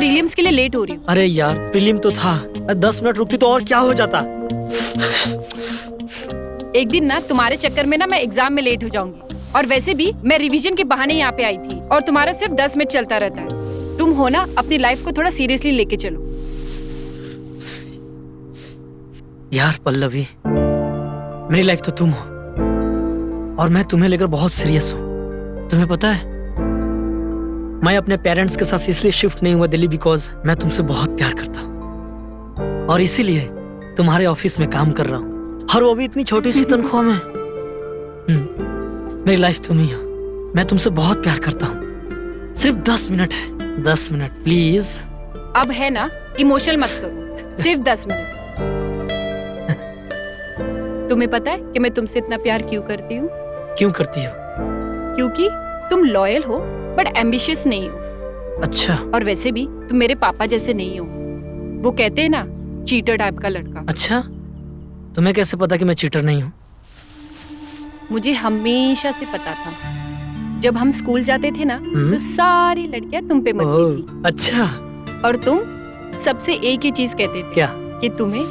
Prelims के लिए late हो रही हूँ। अरे यार प्रीलिम तो था, 10 मिनट रुकती तो और क्या हो जाता। एक दिन ना तुम्हारे चक्कर में ना मैं एग्जाम में लेट हो जाऊंगी। और वैसे भी मैं रिवीजन के बहाने यहाँ पे आई थी और तुम्हारा सिर्फ 10 मिनट चलता रहता है। तुम हो ना, अपनी लाइफ को थोड़ा सीरियसली लेके चलो। यार पल्लवी, मेरी लाइफ तो तुम हो और मैं तुम्हें लेकर बहुत सीरियस हूँ। तुम्हें पता है, मैं अपने पेरेंट्स के साथ इसलिए शिफ्ट नहीं हुआ दिल्ली बिकॉज मैं तुमसे बहुत प्यार करता हूँ और इसीलिए तुम्हारे ऑफिस में काम कर रहा हूँ, और वो भी इतनी छोटी सी तनख्वाह में। मेरी लाइफ तुम ही हो, मैं तुमसे बहुत प्यार करता हूँ। सिर्फ 10 मिनट है, 10 मिनट प्लीज। अब है ना, इमोशनल मत करो, सिर्फ 10 मिनट। तुम्हें पता है कि मैं तुमसे इतना प्यार क्यों करती हूँ? क्यों करती हो? क्योंकि तुम लॉयल हो बट एम्बिशियस नहीं हो। अच्छा। और वैसे भी तुम मेरे पापा जैसे नहीं हो। वो कहते हैं ना, चीटर टाइप का लड़का। अच्छा, तुम्हें कैसे पता कि मैं चीटर नहीं हूँ? मुझे हमेशा से पता था। जब हम स्कूल जाते थे ना तो सारी लड़कियां तुम पे मरती थी। अच्छा। और तुम सबसे एक ही चीज कहते थे। क्या? कि तुम्हें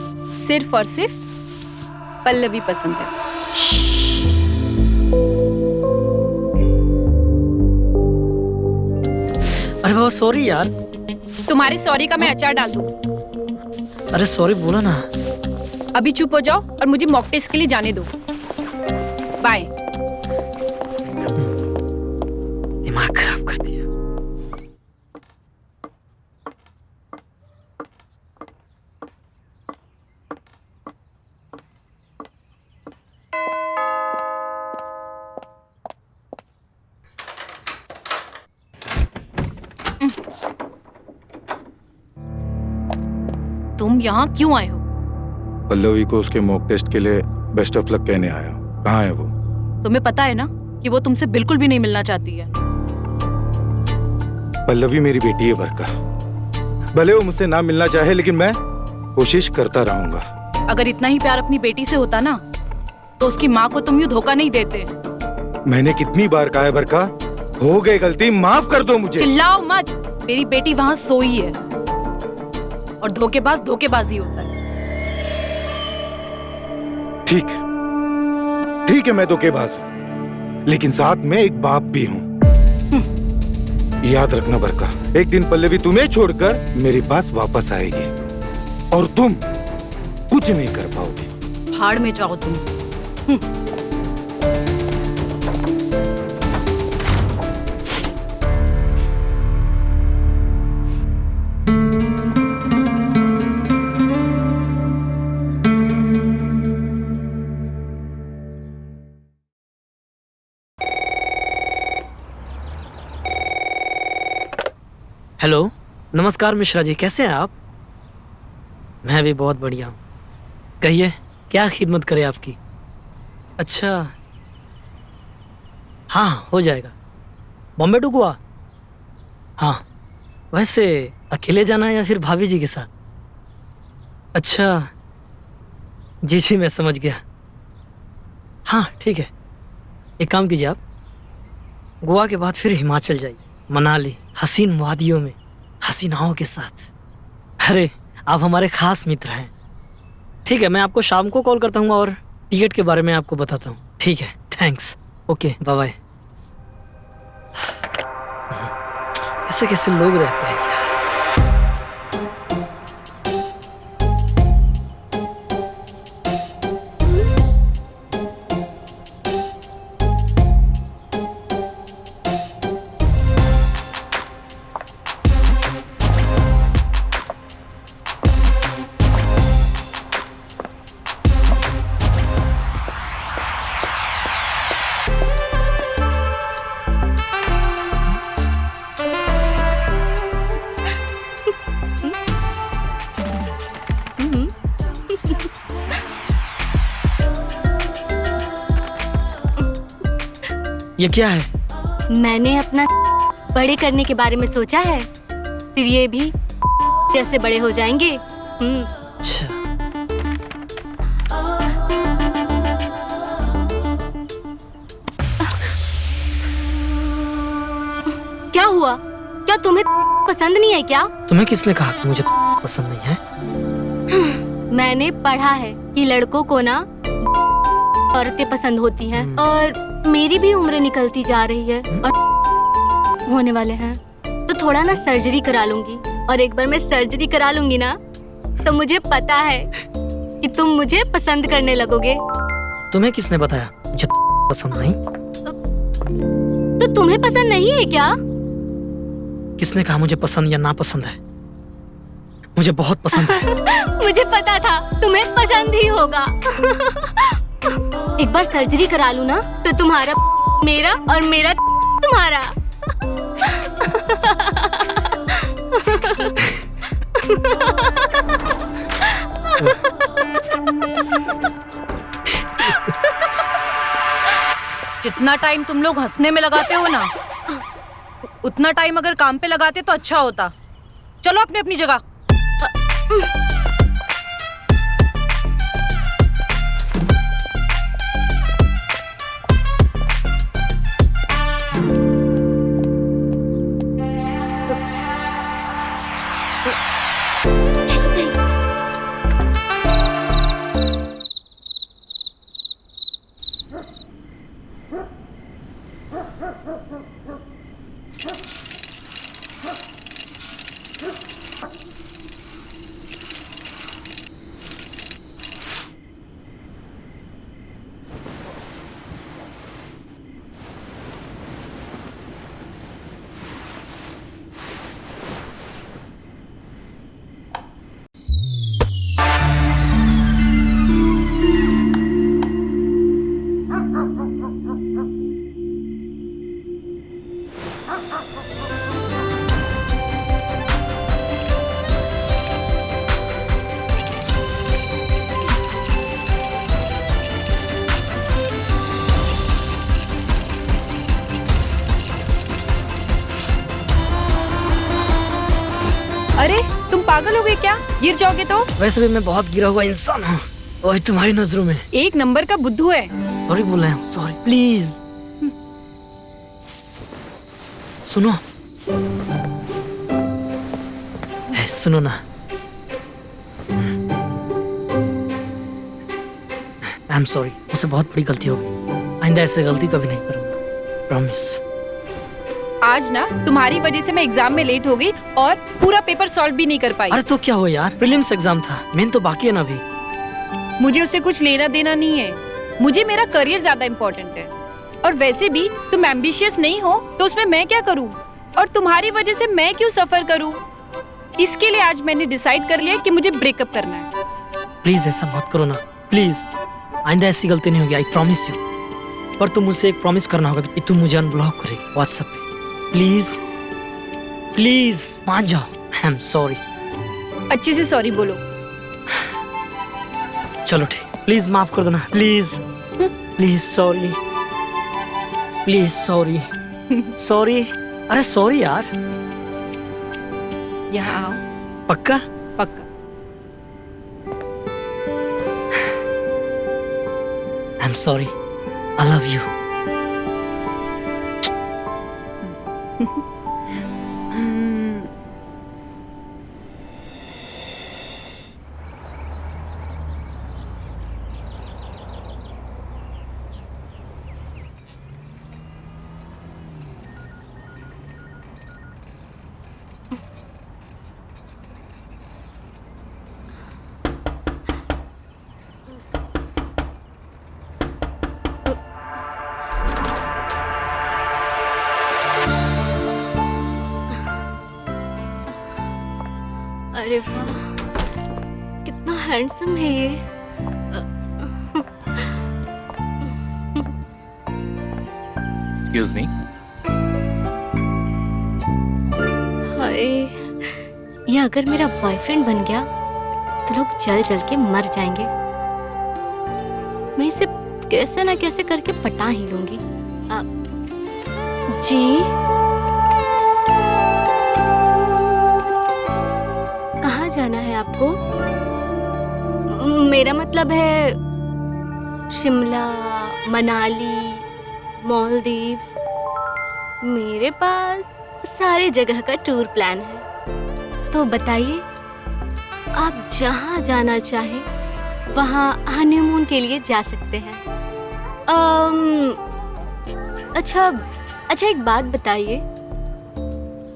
सिर्फ और सिर्फ पल्लवी पसंद है। अरे बाबा सॉरी यार। तुम्हारे सॉरी का मैं अचार डाल दूं। अरे सॉरी बोला ना। अभी चुप हो जाओ और मुझे मॉक टेस्ट के लिए जाने दो। बाय। दिमाग खराब कर दिया। तुम यहाँ क्यों आए हो? पल्लवी को उसके मॉक टेस्ट के लिए बेस्ट ऑफ लक कहने आया। कहाँ है वो? तुम्हें पता है ना कि वो तुमसे बिल्कुल भी नहीं मिलना चाहती है। पल्लवी मेरी बेटी है बरका, भले वो मुझसे ना मिलना चाहे लेकिन मैं कोशिश करता रहूंगा। अगर इतना ही प्यार अपनी बेटी से होता ना तो उसकी माँ को तुम यूँ धोखा नहीं देते। मैंने कितनी बार कहा है बरका, हो गई गलती, माफ कर दो मुझे। चिल्लाओ मत, मेरी बेटी वहाँ सोई है और धोखेबाज धोखेबाजी होता है। ठीक है मैं धोखेबाज हूँ, लेकिन साथ में एक बाप भी हूँ। याद रखना बरका, एक दिन पल्लवी तुम्हें छोड़कर मेरे पास वापस आएगी और तुम कुछ नहीं कर पाओगी। भाड़ में जाओ तुम। हेलो, नमस्कार मिश्रा जी, कैसे हैं आप? मैं भी बहुत बढ़िया हूँ। कहिए क्या खिदमत करें आपकी? अच्छा, हाँ हो जाएगा। बॉम्बे टू गोवा? हाँ। वैसे अकेले जाना है या फिर भाभी जी के साथ? अच्छा जी जी मैं समझ गया। हाँ ठीक है, एक काम कीजिए, आप गोवा के बाद फिर हिमाचल जाइए, मनाली, हसीन वादियों में हसीनाओं के साथ। अरे आप हमारे खास मित्र हैं। ठीक है, मैं आपको शाम को कॉल करता हूँ और टिकट के बारे में आपको बताता हूँ। ठीक है, थैंक्स, ओके बाय बाय। ऐसे कैसे लोग रहते हैं यार। ये क्या है? मैंने अपना बड़े करने के बारे में सोचा है, फिर ये भी जैसे बड़े हो जाएंगे। अच्छा। क्या हुआ? क्या तुम्हें पसंद नहीं है क्या? तुम्हें किसने कहा कि मुझे पसंद नहीं है? मैंने पढ़ा है कि लड़कों को ना औरतें पसंद होती हैं और मेरी भी उम्र निकलती जा रही है और होने वाले हैं, तो थोड़ा ना सर्जरी करा लूंगी। और एक बार मैं सर्जरी करा लूंगी ना तो मुझे पता है कि तुम मुझे पसंद करने लगोगे। तुम्हें किसने बताया मुझे पसंद नहीं? तो तुम्हें पसंद नहीं है क्या? किसने कहा मुझे पसंद या ना पसंद है? मुझे बहुत पसंद है। मुझे पता था तुम्हें पसंद ही होगा। एक बार सर्जरी करा लूं ना तो तुम्हारा मेरा और मेरा तुम्हारा। जितना टाइम तुम लोग हंसने में लगाते हो ना, उतना टाइम अगर काम पे लगाते तो अच्छा होता। चलो अपनी अपनी जगह। अरे तुम पागल हो गए क्या? गिर जाओगे तो। वैसे भी मैं बहुत गिरा हुआ इंसान हूँ, वही तुम्हारी नजरों में। एक नंबर का बुद्धू है। सॉरी बोल रहे हैं, सॉरी प्लीज। सुनो, सुनो ना, आई एम सॉरी, मुझसे बहुत बड़ी गलती हो गई। आइंदा ऐसे गलती कभी नहीं करूंगा, प्रॉमिस। आज ना तुम्हारी वजह से मैं एग्जाम में लेट हो गई और पूरा पेपर सॉल्व भी नहीं कर पाई। अरे तो क्या हुआ यार, प्रीलिम्स एग्जाम था, मेन तो बाकी है ना अभी। मुझे उससे कुछ लेना देना नहीं है, मुझे मेरा करियर ज्यादा इम्पोर्टेंट है। और वैसे भी तुम एम्बिशियस नहीं हो तो उसमें मैं क्या करूँ, और तुम्हारी वजह से मैं क्यों सफर करूँ। इसके लिए आज मैंने डिसाइड कर लिया कि मुझे ब्रेकअप करना है। प्लीज ऐसा मत करो ना, प्लीज। आइंदा ऐसी गलती नहीं होगी, आई प्रॉमिस यू। पर तुम मुझसे एक प्रॉमिस करना होगा कि तुम मुझे अनब्लॉक करेगी व्हाट्सएप पे। प्लीज प्लीज मान जाओ, आई एम सॉरी। अच्छे से सॉरी बोलो। चलो ठीक, प्लीज माफ कर दो ना, please please sorry, please sorry sorry. अरे सॉरी यार। यहाँ आओ। पक्का? पक्का। I am sorry, I love you. अरे वाह, कितना हैंडसम है ये। Excuse me. हाय, ये अगर मेरा बॉयफ्रेंड बन गया तो लोग जल जल के मर जाएंगे। मैं इसे कैसे ना कैसे करके पटा ही लूंगी। जी कहाँ जाना है आपको? मेरा मतलब है शिमला, मनाली, मालदीव्स। मेरे पास सारे जगह का टूर प्लान है। तो बताइए, आप जहाँ जाना चाहे वहाँ हनीमून के लिए जा सकते हैं। अच्छा, एक बात बताइए,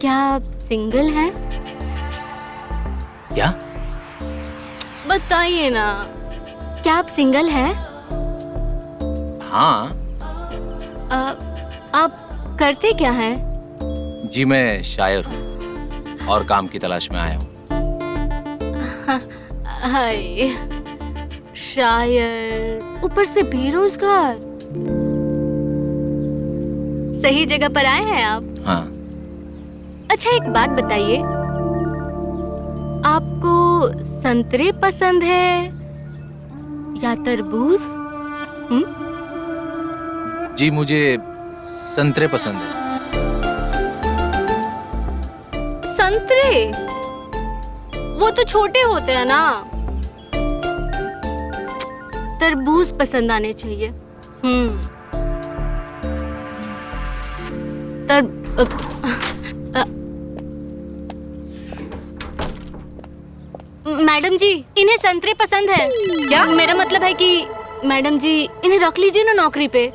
क्या आप सिंगल हैं? क्या? बताइए ना, क्या आप सिंगल हैं? हाँ। आप करते क्या हैं? जी मैं शायर हूँ और काम की तलाश में आया हूँ। हाय, शायर ऊपर से बेरोजगार। सही जगह पर आए हैं आप। हाँ। अच्छा, एक बात बताइए, आपको संतरे पसंद है या तरबूज? जी मुझे संतरे पसंद है। संतरे वो तो छोटे होते हैं ना, तरबूज पसंद आने चाहिए। मैडम जी, इन्हें संतरे पसंद है। क्या? मेरा मतलब है कि मैडम जी, इन्हें रख लीजिए ना नौकरी पे।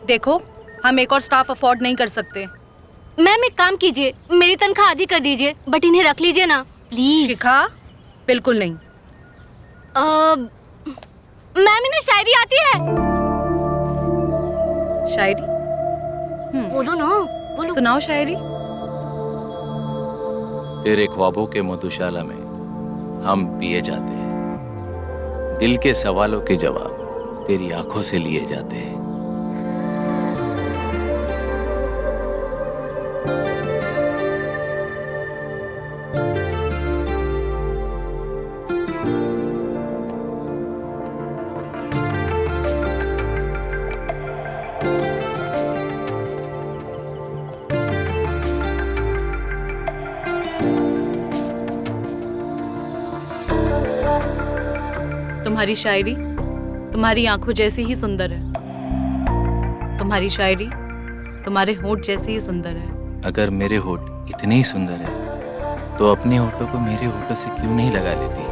देखो, हम एक और स्टाफ अफोर्ड नहीं कर सकते। मैम, एक काम कीजिए, मेरी तनख्वाह आधी कर दीजिए, बट इन्हें रख लीजिए ना प्लीज। शिखा, बिल्कुल नहीं। मैम, इन्हें शायरी आती है? शायरी? बोलो ना, बोलो। सुनाओ शायरी। तेरे ख्वाबों के मधुशाला में हम पिए जाते हैं, दिल के सवालों के जवाब तेरी आंखों से लिए जाते हैं। तुम्हारी शायरी तुम्हारी आंखों जैसी ही सुंदर है। तुम्हारी शायरी तुम्हारे होंठ जैसी ही सुंदर है। अगर मेरे होठ इतने ही सुंदर है तो अपने होठों को मेरे होठों से क्यों नहीं लगा लेती?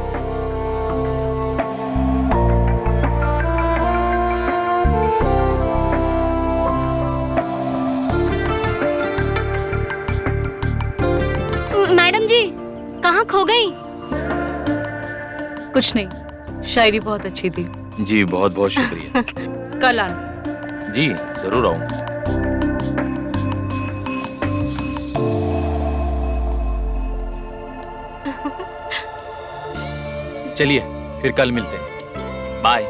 मैडम जी, कहाँ खो गई? कुछ नहीं, शायरी बहुत अच्छी थी। जी बहुत बहुत शुक्रिया। कल आना। जी जरूर आऊंगा। चलिए फिर कल मिलते हैं। बाय।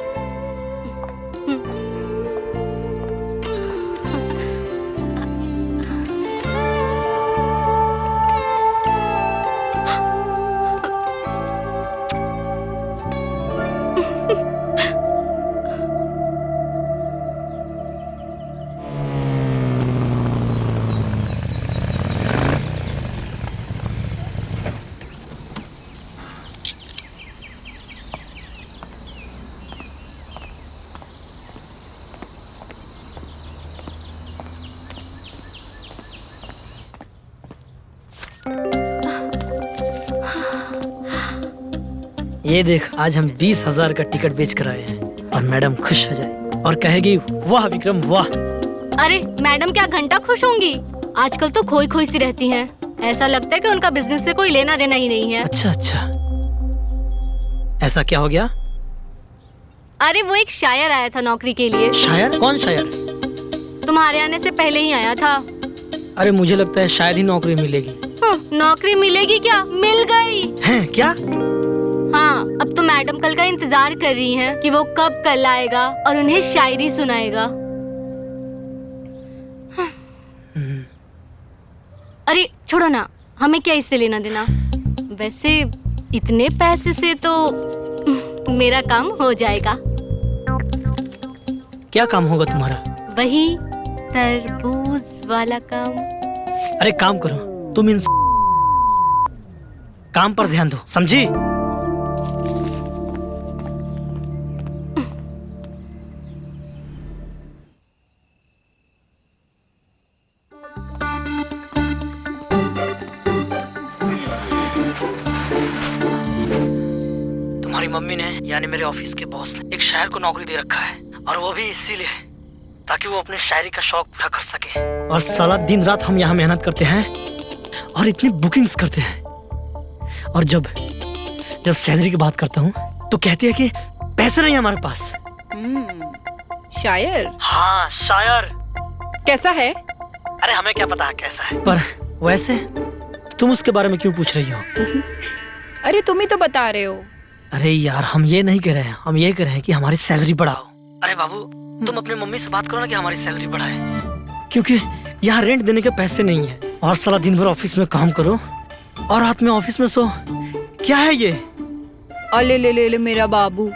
ये देख, आज हम 20,000 का टिकट बेच कर आए हैं और मैडम खुश हो जाए और कहेगी वाह विक्रम वाह। अरे मैडम क्या घंटा खुश होंगी? आजकल तो खोई खोई सी रहती हैं। ऐसा लगता है कि उनका बिजनेस से कोई लेना देना ही नहीं है। अच्छा, ऐसा क्या हो गया? अरे वो एक शायर आया था नौकरी के लिए। शायर? कौन शायर? तुम्हारे आने से पहले ही आया था। अरे मुझे लगता है शायद ही नौकरी मिलेगी। नौकरी मिलेगी क्या? मिल गई है क्या? हाँ, अब तो मैडम कल का इंतजार कर रही हैं कि वो कब कल आएगा और उन्हें शायरी सुनाएगा। अरे छोड़ो ना, हमें क्या इससे लेना देना। वैसे इतने पैसे से तो मेरा काम हो जाएगा। क्या काम होगा तुम्हारा? वही तरबूज वाला काम। अरे काम करो, तुम इन काम पर ध्यान दो, समझी? तुम्हारी मम्मी ने यानी मेरे ऑफिस के बॉस ने एक शायर को नौकरी दे रखा है, और वो भी इसीलिए ताकि वो अपने शायरी का शौक पूरा कर सके। और साला दिन रात हम यहाँ मेहनत करते हैं और इतनी बुकिंग्स करते हैं, और जब सैलरी की बात करता हूँ तो कहती है कि पैसे नहीं है हमारे पास। शायर? हाँ शायर। कैसा है? अरे हमें क्या पता है कैसा है, पर वैसे तुम उसके बारे में क्यों पूछ रही हो? अरे तुम ही तो बता रहे हो। अरे यार हम ये नहीं कह रहे हैं, हम ये कह रहे हैं कि हमारी सैलरी बढ़ाओ। अरे बाबू तुम अपने मम्मी से बात करो ना कि हमारी सैलरी बढ़ाए, क्योंकि यहाँ रेंट देने के पैसे नहीं है, और साला दिन भर ऑफिस में काम करो और रात में ऑफिस में सो। क्या है ये? अले ले ले ले मेरा बाबू,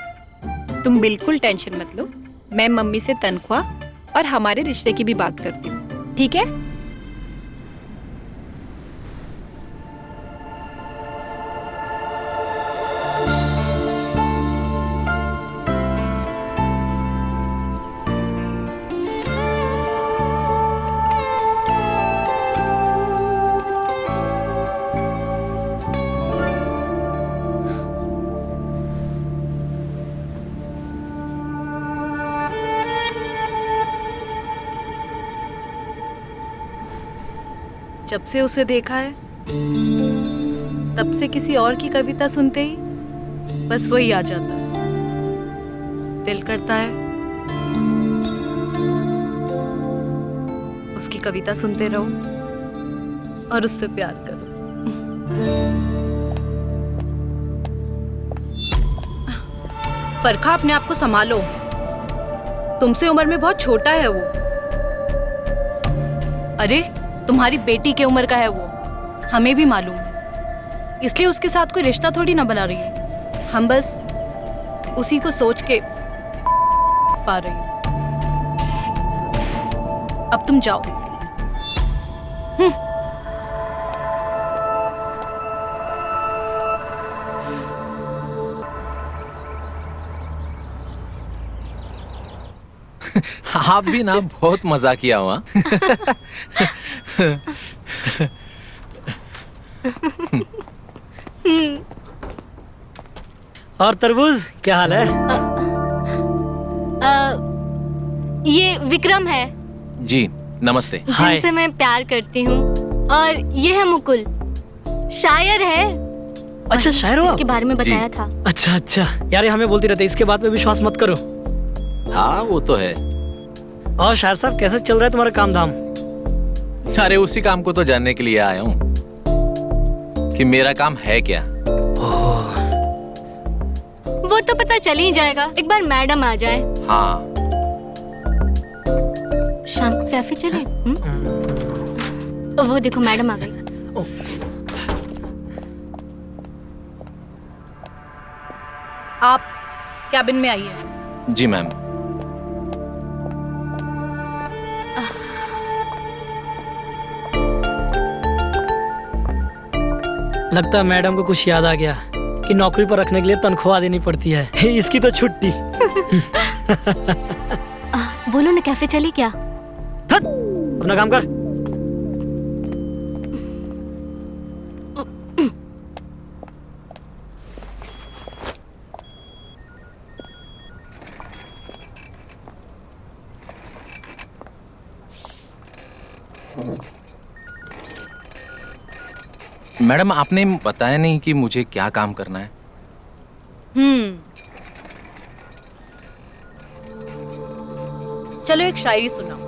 तुम बिल्कुल टेंशन मत लो। मैं मम्मी से तनख्वाह और हमारे रिश्ते की भी बात करती हूँ, ठीक है? जब से उसे देखा है तब से किसी और की कविता सुनते ही बस वही आ जाता है। दिल करता है उसकी कविता सुनते रहो और उससे प्यार करो। परखा, अपने आप को संभालो, तुमसे उम्र में बहुत छोटा है वो। अरे तुम्हारी बेटी की उम्र का है वो, हमें भी मालूम है, इसलिए उसके साथ कोई रिश्ता थोड़ी ना बना रही है। हम बस उसी को सोच के पा रही हूं। अब तुम जाओ। आप भी ना बहुत मजा किया हुआ। और तरबूज क्या हाल है? ये विक्रम है, जी नमस्ते। हाय। जिनसे मैं प्यार करती हूँ, और ये है मुकुल, शायर है। अच्छा शायर हो आप? इसके बारे में जी। बताया था। अच्छा अच्छा यार, ये हमें बोलती रहते इसके बाद में विश्वास मत करो। हाँ वो तो है। और शायर साहब कैसा चल रहा है तुम्हारा काम धाम? अरे उसी काम को तो जानने के लिए आया हूँ कि मेरा काम है क्या। वो तो पता चल ही जाएगा, एक बार मैडम आ जाए। हाँ शाम को कैफे चले? वो देखो मैडम आ गई। आप कैबिन में आइए। जी मैम। लगता है मैडम को कुछ याद आ गया कि नौकरी पर रखने के लिए तनख्वाह देनी पड़ती है। इसकी तो छुट्टी। बोलो ना, कैफे चले क्या? हट, अपना काम कर। मैडम आपने बताया नहीं कि मुझे क्या काम करना है। चलो एक शायरी सुनाओ।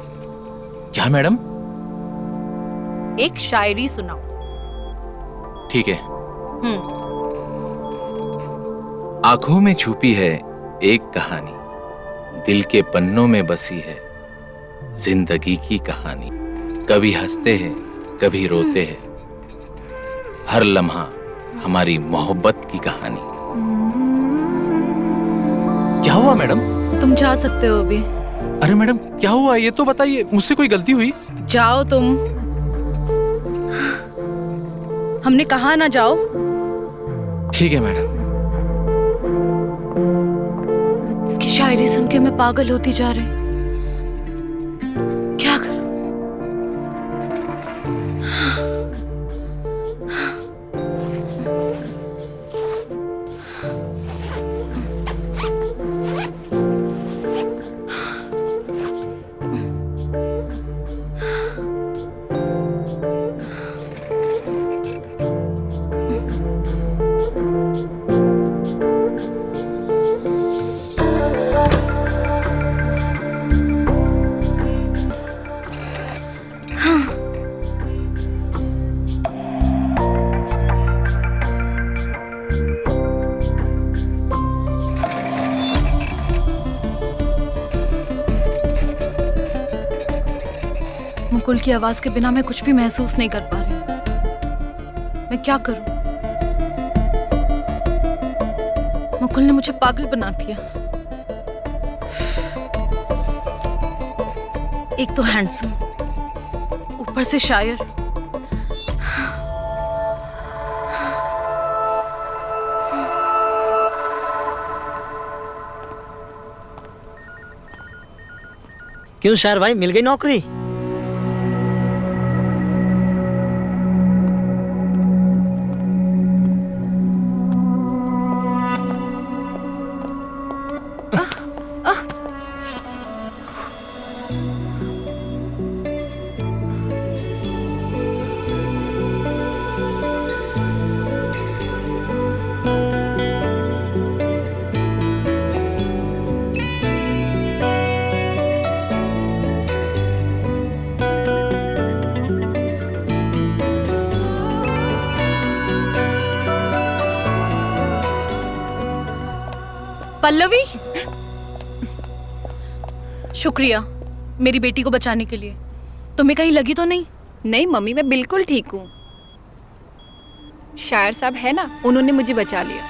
क्या मैडम? एक शायरी सुनाओ। ठीक है। आंखों में छुपी है एक कहानी, दिल के पन्नों में बसी है जिंदगी की कहानी। कभी हंसते हैं कभी रोते हैं, हर लम्हा हमारी मोहब्बत की कहानी। क्या हुआ मैडम? तुम जा सकते हो अभी। अरे मैडम क्या हुआ ये तो बताइए, मुझसे कोई गलती हुई? जाओ तुम। हमने कहा ना जाओ। ठीक है मैडम। इसकी शायरी सुन के मैं पागल होती जा रही। क्या करूं? मुकुल की आवाज के बिना मैं कुछ भी महसूस नहीं कर पा रही। मैं क्या करूं? मुकुल ने मुझे पागल बना दिया। एक तो हैंडसम, ऊपर से शायर। क्यों शायर भाई, मिल गई नौकरी? पल्लवी, शुक्रिया मेरी बेटी को बचाने के लिए। तुम्हें कहीं लगी तो नहीं? नहीं मम्मी, मैं बिल्कुल ठीक हूँ। शायर साहब है ना, उन्होंने मुझे बचा लिया।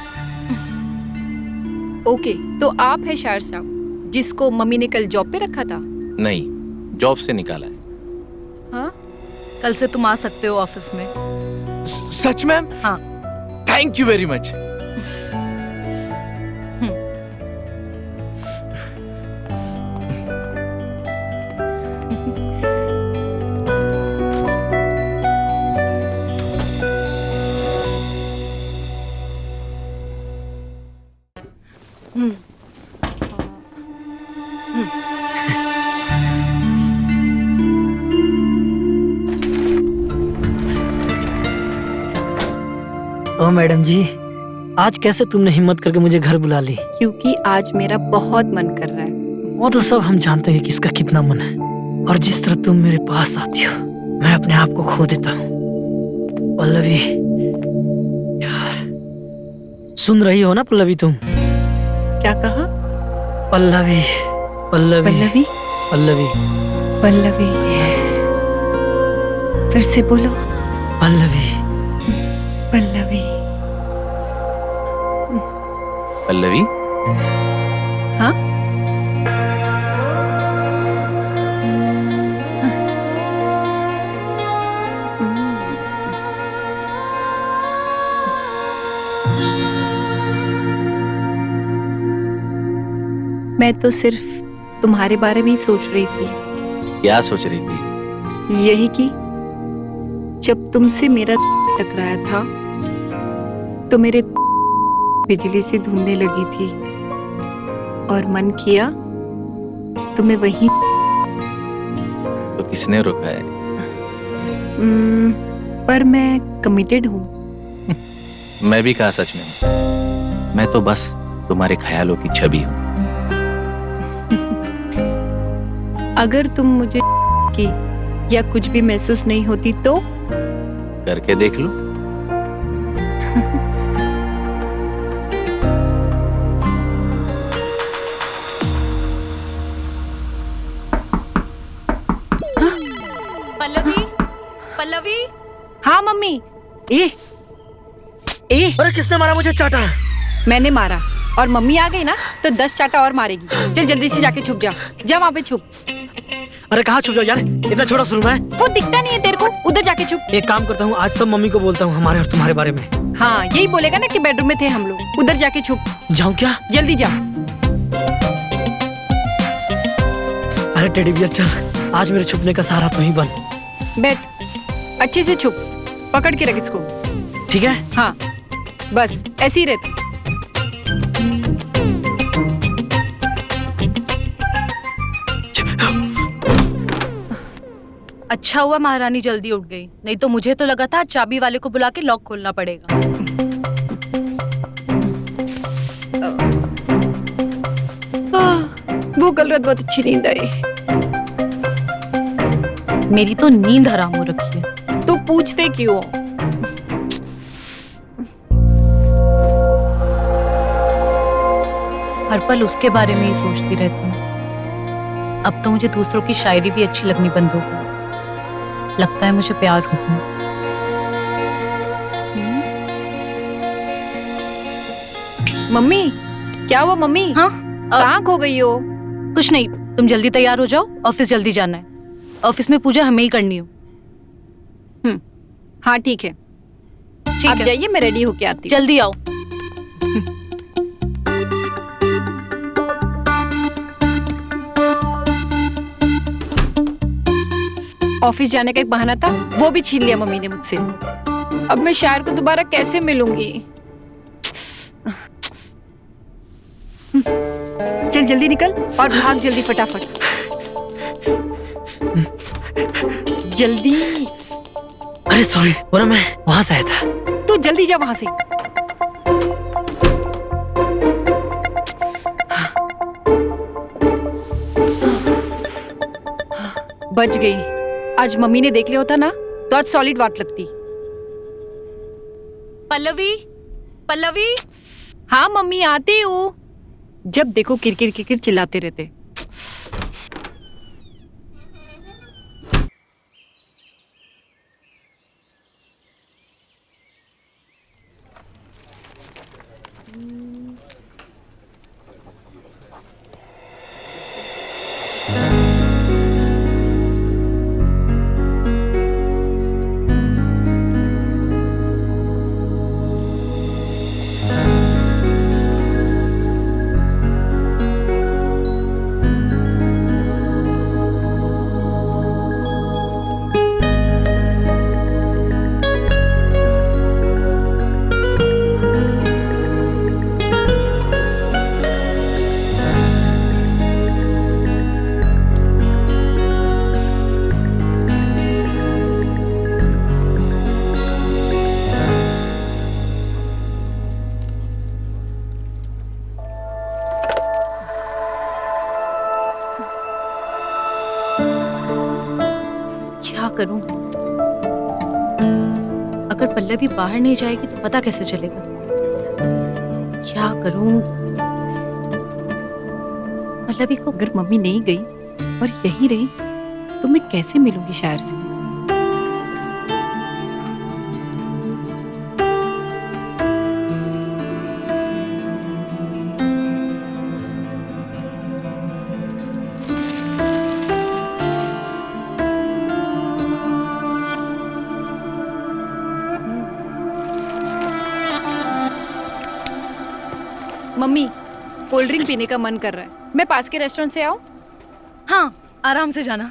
ओके, तो आप है शायर साहब जिसको मम्मी ने कल जॉब पे रखा था? नहीं, जॉब से निकाला है। हाँ, कल से तुम आ सकते हो ऑफिस में। सच मैम? हाँ। Thank you very much. ओ मैडम जी, आज कैसे तुमने हिम्मत करके मुझे घर बुला ली? क्योंकि आज मेरा बहुत मन कर रहा है। वो तो सब हम जानते हैं कि किसका कितना मन है, और जिस तरह तुम मेरे पास आती हो मैं अपने आप को खो देता हूँ। पल्लवी यार, सुन रही हो ना पल्लवी तुम? क्या कहा? पल्लवी पल्लवी पल्लवी पल्लवी पल्लवी, फिर से बोलो। पल्लवी पल्लवी। पल्लवी, हाँ? मैं तो सिर्फ तुम्हारे बारे में ही सोच रही थी। क्या सोच रही थी? यही कि जब तुमसे मेरा टकराया था तो मेरे बिजली से धुंधने लगी थी और मन किया तुम्हें वहीं। तो किसने रोका है? पर मैं कमिटेड हूँ। मैं भी कहा सच में, मैं तो बस तुम्हारे ख्यालों की छवि हूँ। अगर तुम मुझे की या कुछ भी महसूस नहीं होती तो? करके देख लो। पल्लवी, पल्लवी। हाँ मम्मी। ए अरे किसने मारा मुझे? चाटा? मैंने मारा, और मम्मी आ गई ना तो 10 चाटा और मारेगी। चल जल्दी से जाके छुप जा। जा वहाँ पे छुप। अरे कहाँ छुप जाओ यार, इतना छोटा सा रूम है। वो दिखता नहीं है तेरे को? उधर जाके छुप। एक काम करता हूँ, आज सब मम्मी को बोलता हूँ हमारे और तुम्हारे बारे में। हाँ, यही बोलेगा ना कि बेडरूम में थे हम लोग। उधर जाके छुप। जाऊँ क्या? जल्दी जा। अरे टेडी बियर चल, आज मेरे छुपने का सहारा तो ही बन। बैठ, अच्छे से छुप। पकड़ के रख इसको। ठीक है? हाँ, बस ऐसे ही रहते। अच्छा हुआ महारानी जल्दी उठ गई, नहीं तो मुझे तो लगा था चाबी वाले को बुला के लॉक खोलना पड़ेगा। वो कल रात बहुत अच्छी नींद आई। मेरी तो नींद हराम हो रखी है। तो पूछते क्यों? हर पल उसके बारे में ही सोचती रहती हूँ। अब तो मुझे दूसरों की शायरी भी अच्छी लगनी बंद हो गई। लगता है मुझे प्यार हो गया। मम्मी, क्या हुआ मम्मी? हाँ कहाँ खो गई हो? कुछ नहीं, तुम जल्दी तैयार हो जाओ, ऑफिस जल्दी जाना है। ऑफिस में पूजा हमें ही करनी हो। हाँ ठीक है, ठीक आप है, जाइए, मैं रेडी होके आती हूँ। जल्दी आओ। ऑफिस जाने का एक बहाना था, वो भी छीन लिया मम्मी ने मुझसे। अब मैं शायर को दोबारा कैसे मिलूंगी? चल जल्दी निकल और भाग जल्दी फटाफट। जल्दी, अरे सॉरी, वो ना मैं वहां से आया था। तू जल्दी जा वहां से। बच गई। आज मम्मी ने देख लिया होता ना तो आज सॉलिड वाट लगती। पल्लवी, पल्लवी। हाँ मम्मी, आती हूँ। जब देखो किरकिर किरकिर चिल्लाते रहते। क्या करूं? अगर पल्लवी बाहर नहीं जाएगी तो पता कैसे चलेगा? क्या करूं? पल्लवी को अगर मम्मी नहीं गई और यहीं रही तो मैं कैसे मिलूंगी शायर से? मम्मी, कोल्ड ड्रिंक पीने का मन कर रहा है, मैं पास के रेस्टोरेंट से आऊं? हाँ, आराम से जाना।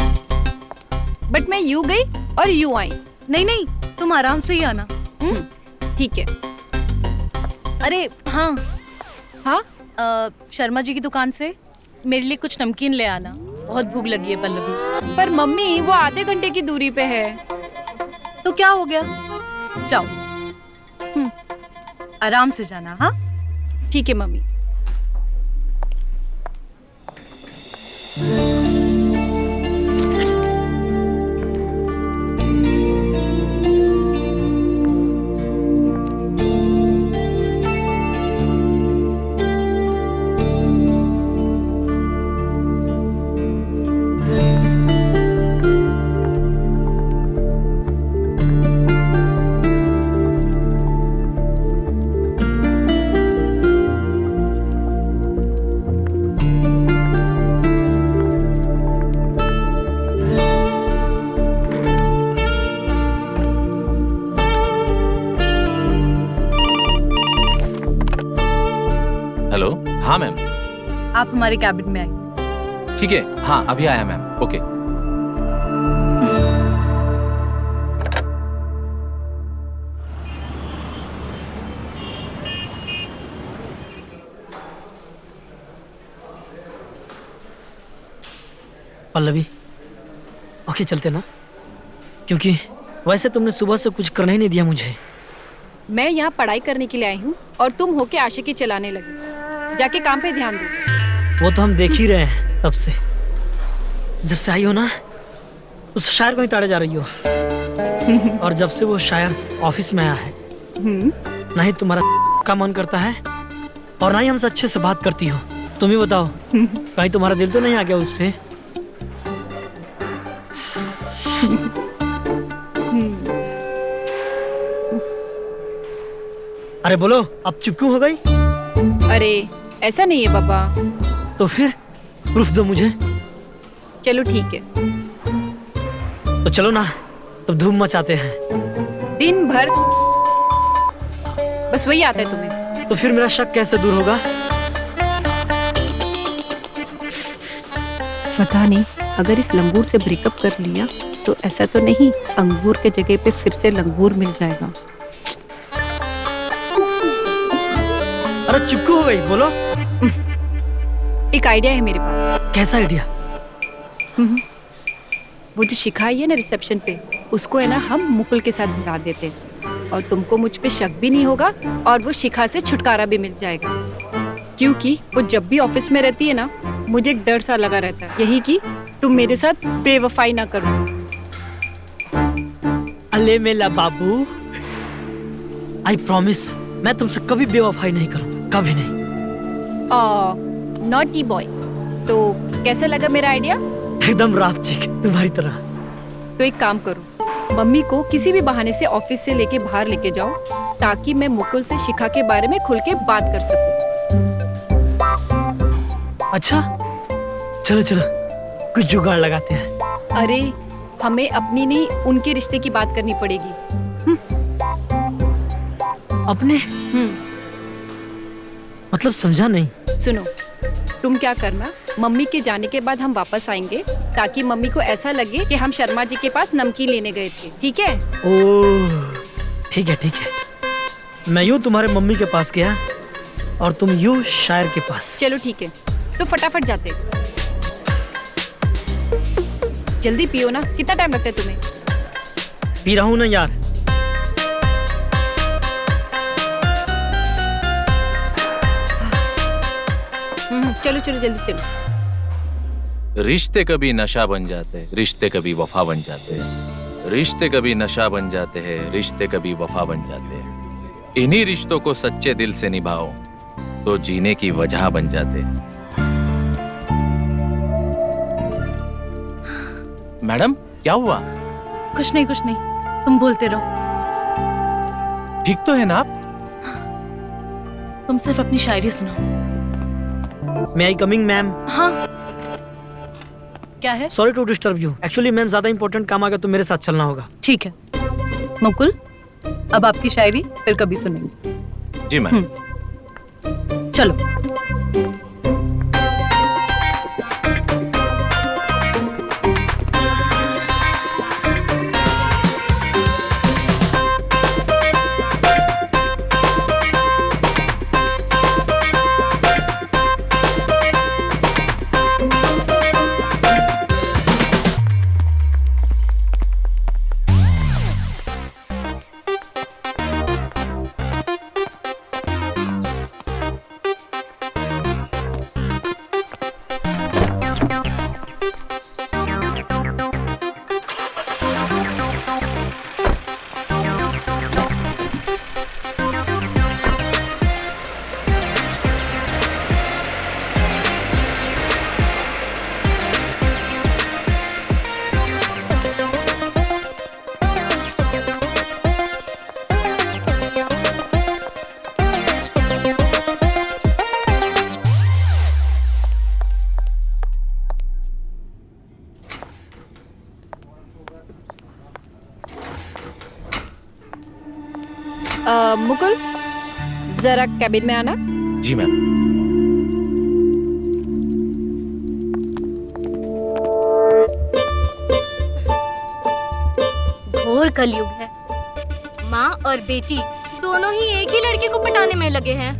बट मैं यूं गई और यूं आई। नहीं नहीं, तुम आराम से ही आना। ठीक है। अरे हाँ हाँ, शर्मा जी की दुकान से मेरे लिए कुछ नमकीन ले आना, बहुत भूख लगी है पल्लवी। पर मम्मी वो आधे घंटे की दूरी पे है। तो क्या हो गया, जाओ। आराम से जाना। हाँ ठीक है मम्मी। हेलो, हाँ मैम। आप हमारे कैबिन में आइए। ठीक है, हाँ अभी आया मैम। ओके। पल्लवी, ओके चलते ना, क्योंकि वैसे तुमने सुबह से कुछ करना ही नहीं दिया मुझे। मैं यहाँ पढ़ाई करने के लिए आई हूँ और तुम होके आशिकी चलाने लगी। जाके काम पे ध्यान दो। वो तो हम देख ही रहे हैं तब से। जब से आई हो ना, उस शायर को ही ताड़े जा रही हो। और जब से वो शायर ऑफिस में आया है, ना ही तुम्हारा का मन करता है और ना ही हमसे अच्छे से बात करती हो। तुम ही बताओ, कहीं तुम्हारा दिल तो नहीं आ गया उस पे? अरे बोलो, अब चुप क्यों हो गई? अरे ऐसा नहीं है पापा। तो फिर प्रूफ दो मुझे। चलो ठीक है, तो चलो ना, तो धूम मचाते हैं। दिन भर बस वही आता है तुम्हें। तो फिर मेरा शक कैसे दूर होगा? पता नहीं, अगर इस लंगूर से ब्रेकअप कर लिया तो ऐसा तो नहीं अंगूर के जगह पे फिर से लंगूर मिल जाएगा। अरे चुप क्यों हो गई, बोलो। एक आइडिया है मेरे पास। कैसा आइडिया? वो जो शिखा आई है ना रिसेप्शन पे, उसको है ना हम मुकुल के साथ मिला देते हैं और तुमको मुझ पे शक भी नहीं होगा और वो शिखा से छुटकारा भी मिल जाएगा। क्योंकि वो जब भी ऑफिस में रहती है ना, मुझे एक डर सा लगा रहता है, यही कि तुम मेरे साथ बेवफाई ना करो। अले मेला बाबू, आई प्रॉमिस मैं तुमसे कभी बेवफाई नहीं करूँ, कभी नहीं। Naughty boy. तो कैसा लगा मेरा आइडिया? एकदम रात ठीक तुम्हारी तरह। तो एक काम करो, मम्मी को किसी भी बहाने से ऑफिस से लेके बाहर लेके जाओ ताकि मैं मुकुल से शिखा के बारे में खुल के बात कर सकूं। अच्छा चलो चलो, कुछ जुगाड़ लगाते हैं। अरे हमें अपनी नहीं उनके रिश्ते की बात करनी पड़ेगी। अपने मतलब समझा नहीं। सुनो, तुम क्या करना, मम्मी के जाने के बाद हम वापस आएंगे ताकि मम्मी को ऐसा लगे कि हम शर्मा जी के पास नमकीन लेने गए थे, ठीक है? ओह ठीक है ठीक है। मैं यूं तुम्हारे मम्मी के पास गया और तुम यूं शायर के पास। चलो ठीक है, तो फटाफट जाते। जल्दी पियो ना, कितना टाइम लगता है तुम्हें? पी रहा हूं ना यार। चलो चलो जल्दी चलो। रिश्ते कभी नशा बन जाते हैं, रिश्ते कभी वफा बन जाते हैं। रिश्ते कभी नशा बन जाते हैं, रिश्ते कभी वफा बन जाते हैं। इन्हीं रिश्तों को सच्चे दिल से निभाओ तो जीने की वजह बन जाते हैं। मैडम क्या हुआ? कुछ नहीं कुछ नहीं, तुम बोलते रहो। ठीक तो है ना आप? तुम सिर्फ अपनी शायरी सुनाओ। May I coming ma'am? हाँ क्या है? Sorry to disturb you, actually ma'am ज्यादा इंपॉर्टेंट काम आ गया तो मेरे साथ चलना होगा। ठीक है मुकुल, अब आपकी शायरी फिर कभी सुनेंगे। जी मैम। चलो। मुकुल जरा कैबिन में आना। जी मैम। घोर कलयुग है, माँ और बेटी दोनों ही एक ही लड़के को पटाने में लगे हैं।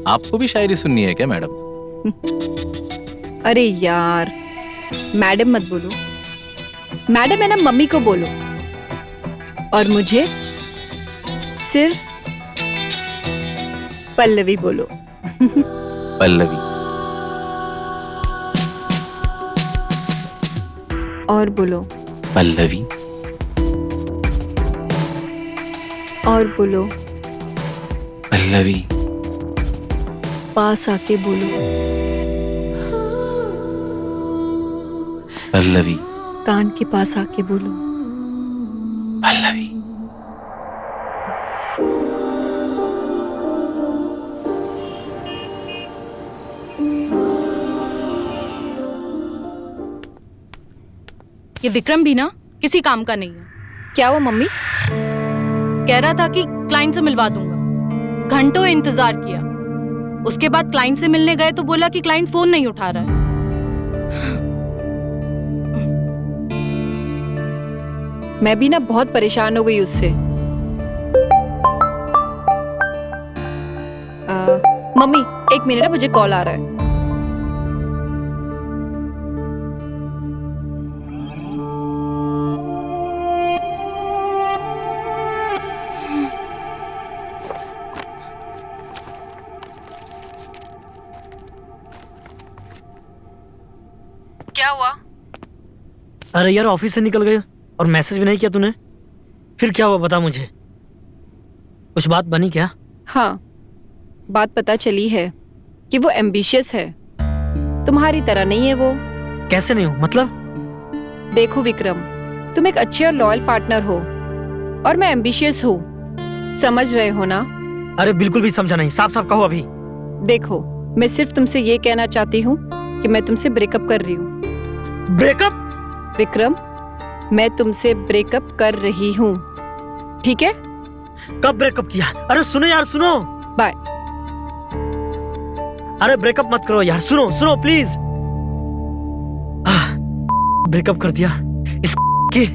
आपको भी शायरी सुननी है क्या मैडम? अरे यार, मैडम मत बोलो। मैडम है ना, मम्मी को बोलो। और मुझे सिर्फ पल्लवी बोलो। पल्लवी। और बोलो। पल्लवी। और बोलो। पल्लवी। पास आके बोलो। पल्लवी, कान के पास आके बोलो। पल्लवी। ये विक्रम भी ना किसी काम का नहीं है। क्या हुआ मम्मी? कह रहा था कि क्लाइंट से मिलवा दूंगा। घंटों इंतजार किया। उसके बाद क्लाइंट से मिलने गए तो बोला कि क्लाइंट फोन नहीं उठा रहा है। मैं भी ना बहुत परेशान हो गई उससे। मम्मी एक मिनट है, मुझे कॉल आ रहा है। क्या हुआ? अरे यार, ऑफिस से निकल गए और मैसेज भी नहीं किया तूने। फिर क्या हुआ बता मुझे। कुछ बात बनी क्या? हाँ, बात पता चली है कि वो एम्बिशियस है। तुम्हारी तरह नहीं है वो। कैसे नहीं हूँ मतलब? देखो विक्रम, तुम एक अच्छे और लॉयल पार्टनर हो और मैं एम्बिशियस हूँ। समझ रहे हो ना? अरे बिल्कुल भी समझा नहीं, साफ साफ कहो अभी। देखो, मैं सिर्फ तुमसे ये कहना चाहती हूँ कि मैं तुमसे ब्रेकअप कर रही हूँ। ब्रेकअप? विक्रम, मैं तुमसे ब्रेकअप कर रही हूँ, ठीक है? कब ब्रेकअप किया? अरे सुनो यार, सुनो। बाय। अरे ब्रेकअप मत करो यार, सुनो सुनो प्लीज। ब्रेकअप कर दिया इस की।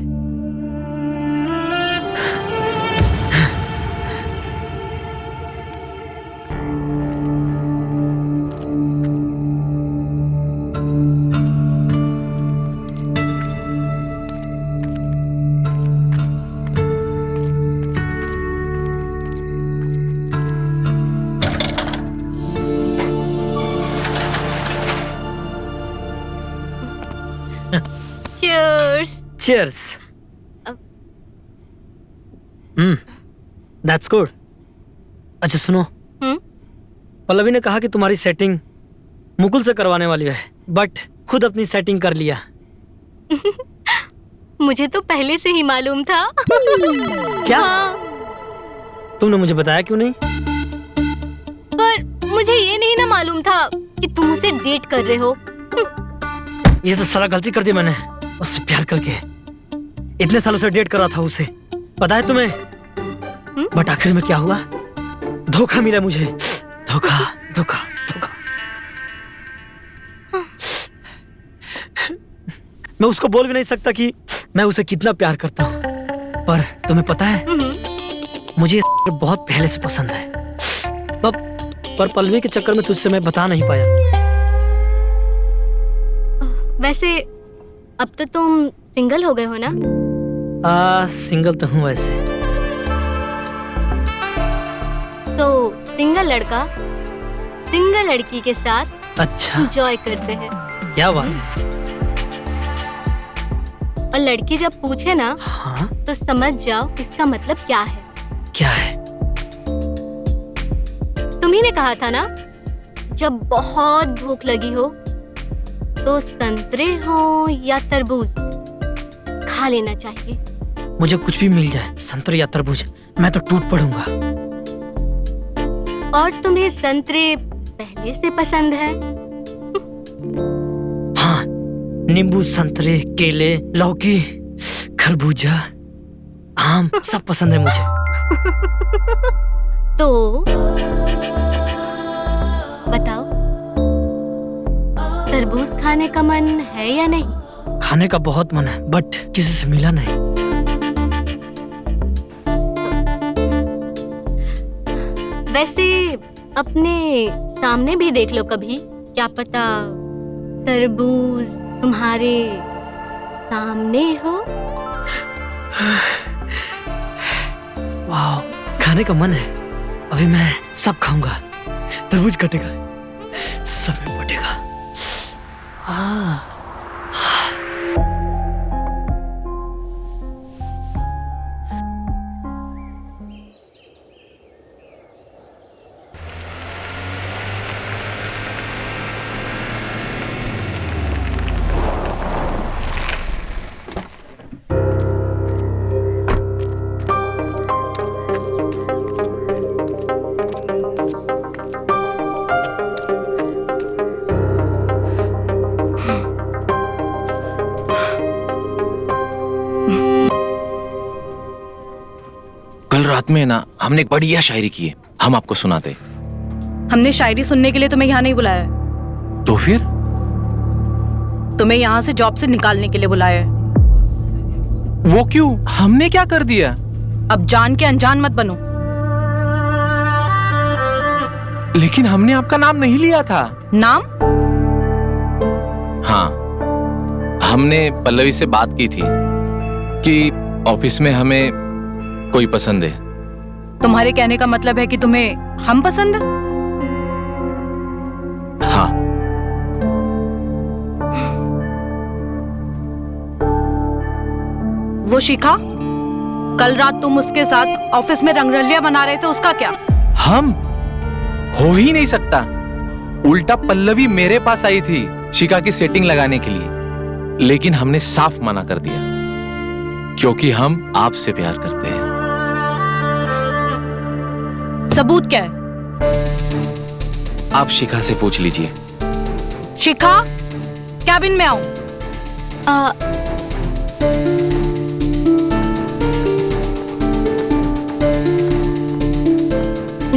Cheers. Cheers. That's good. अच्छा सुनो, पल्लवी ने कहा कि तुम्हारी सेटिंग मुकुल से करवाने वाली है, बट खुद अपनी सेटिंग कर लिया। मुझे तो पहले से ही मालूम था। क्या? हाँ। तुमने मुझे बताया क्यों नहीं? पर मुझे ये नहीं ना मालूम था कि तुम उसे डेट कर रहे हो। ये तो साला गलती कर दी मैंने उससे प्यार करके। इतने सालों से डेट कर रहा था उसे, पता है तुम्हें? बट आखिर में क्या हुआ? धोखा मिला मुझे। धोखा धोखा धोखा। मैं उसको बोल भी नहीं सकता कि मैं उसे कितना प्यार करता हूँ। पर तुम्हें पता है, मुझे बहुत पहले से पसंद है। पर पल्लवी के चक्कर में तुझसे मैं बता नहीं पाया। वैसे अब तो तुम सिंगल हो गए हो ना? सिंगल तो हूँ वैसे। तो सिंगल लड़का सिंगल लड़की के साथ अच्छा एंजॉय करते हैं। क्या बात है। और लड़की जब पूछे ना, हाँ? तो समझ जाओ इसका मतलब क्या है। क्या है? तुम्ही ने कहा था ना, जब बहुत भूख लगी हो तो संतरे हो या तरबूज खा लेना चाहिए। मुझे कुछ भी मिल जाए, संतरे या तरबूज, मैं तो टूट पड़ूंगा। और तुम्हें संतरे पहले से पसंद है? हाँ, नींबू, संतरे, केले, लौकी, खरबूजा, आम सब पसंद है मुझे। तो बताओ, तरबूज खाने का मन है या नहीं? खाने का बहुत मन है, बट किसी से मिला नहीं। वैसे अपने सामने भी देख लो कभी, क्या पता तरबूज तुम्हारे सामने हो। वाह, खाने का मन है। अभी मैं सब खाऊंगा। तरबूज कटेगा, सब में बटेगा। रात में ना हमने एक बढ़िया शायरी की है, हम आपको सुनाते। हमने शायरी सुनने के लिए तुम्हें यहाँ नहीं बुलाया है, तो फिर? तुम्हें यहाँ से जॉब से निकालने के लिए बुलाया है। वो क्यों? हमने क्या कर दिया? अब जान के अनजान मत बनो। लेकिन हमने आपका नाम नहीं लिया था। नाम? हाँ, हमने पल्लवी से बात की थी कि ऑफिस में हमें कोई पसंद है। तुम्हारे कहने का मतलब है कि तुम्हें हम पसंद है? हाँ। वो शिखा, कल रात तुम उसके साथ ऑफिस में रंगरलिया बना रहे थे, उसका क्या? हम? हो ही नहीं सकता। उल्टा पल्लवी मेरे पास आई थी शिखा की सेटिंग लगाने के लिए, लेकिन हमने साफ मना कर दिया क्योंकि हम आपसे प्यार करते हैं। सबूत क्या है? आप शिखा से पूछ लीजिए। शिखा, कैबिन में आओ।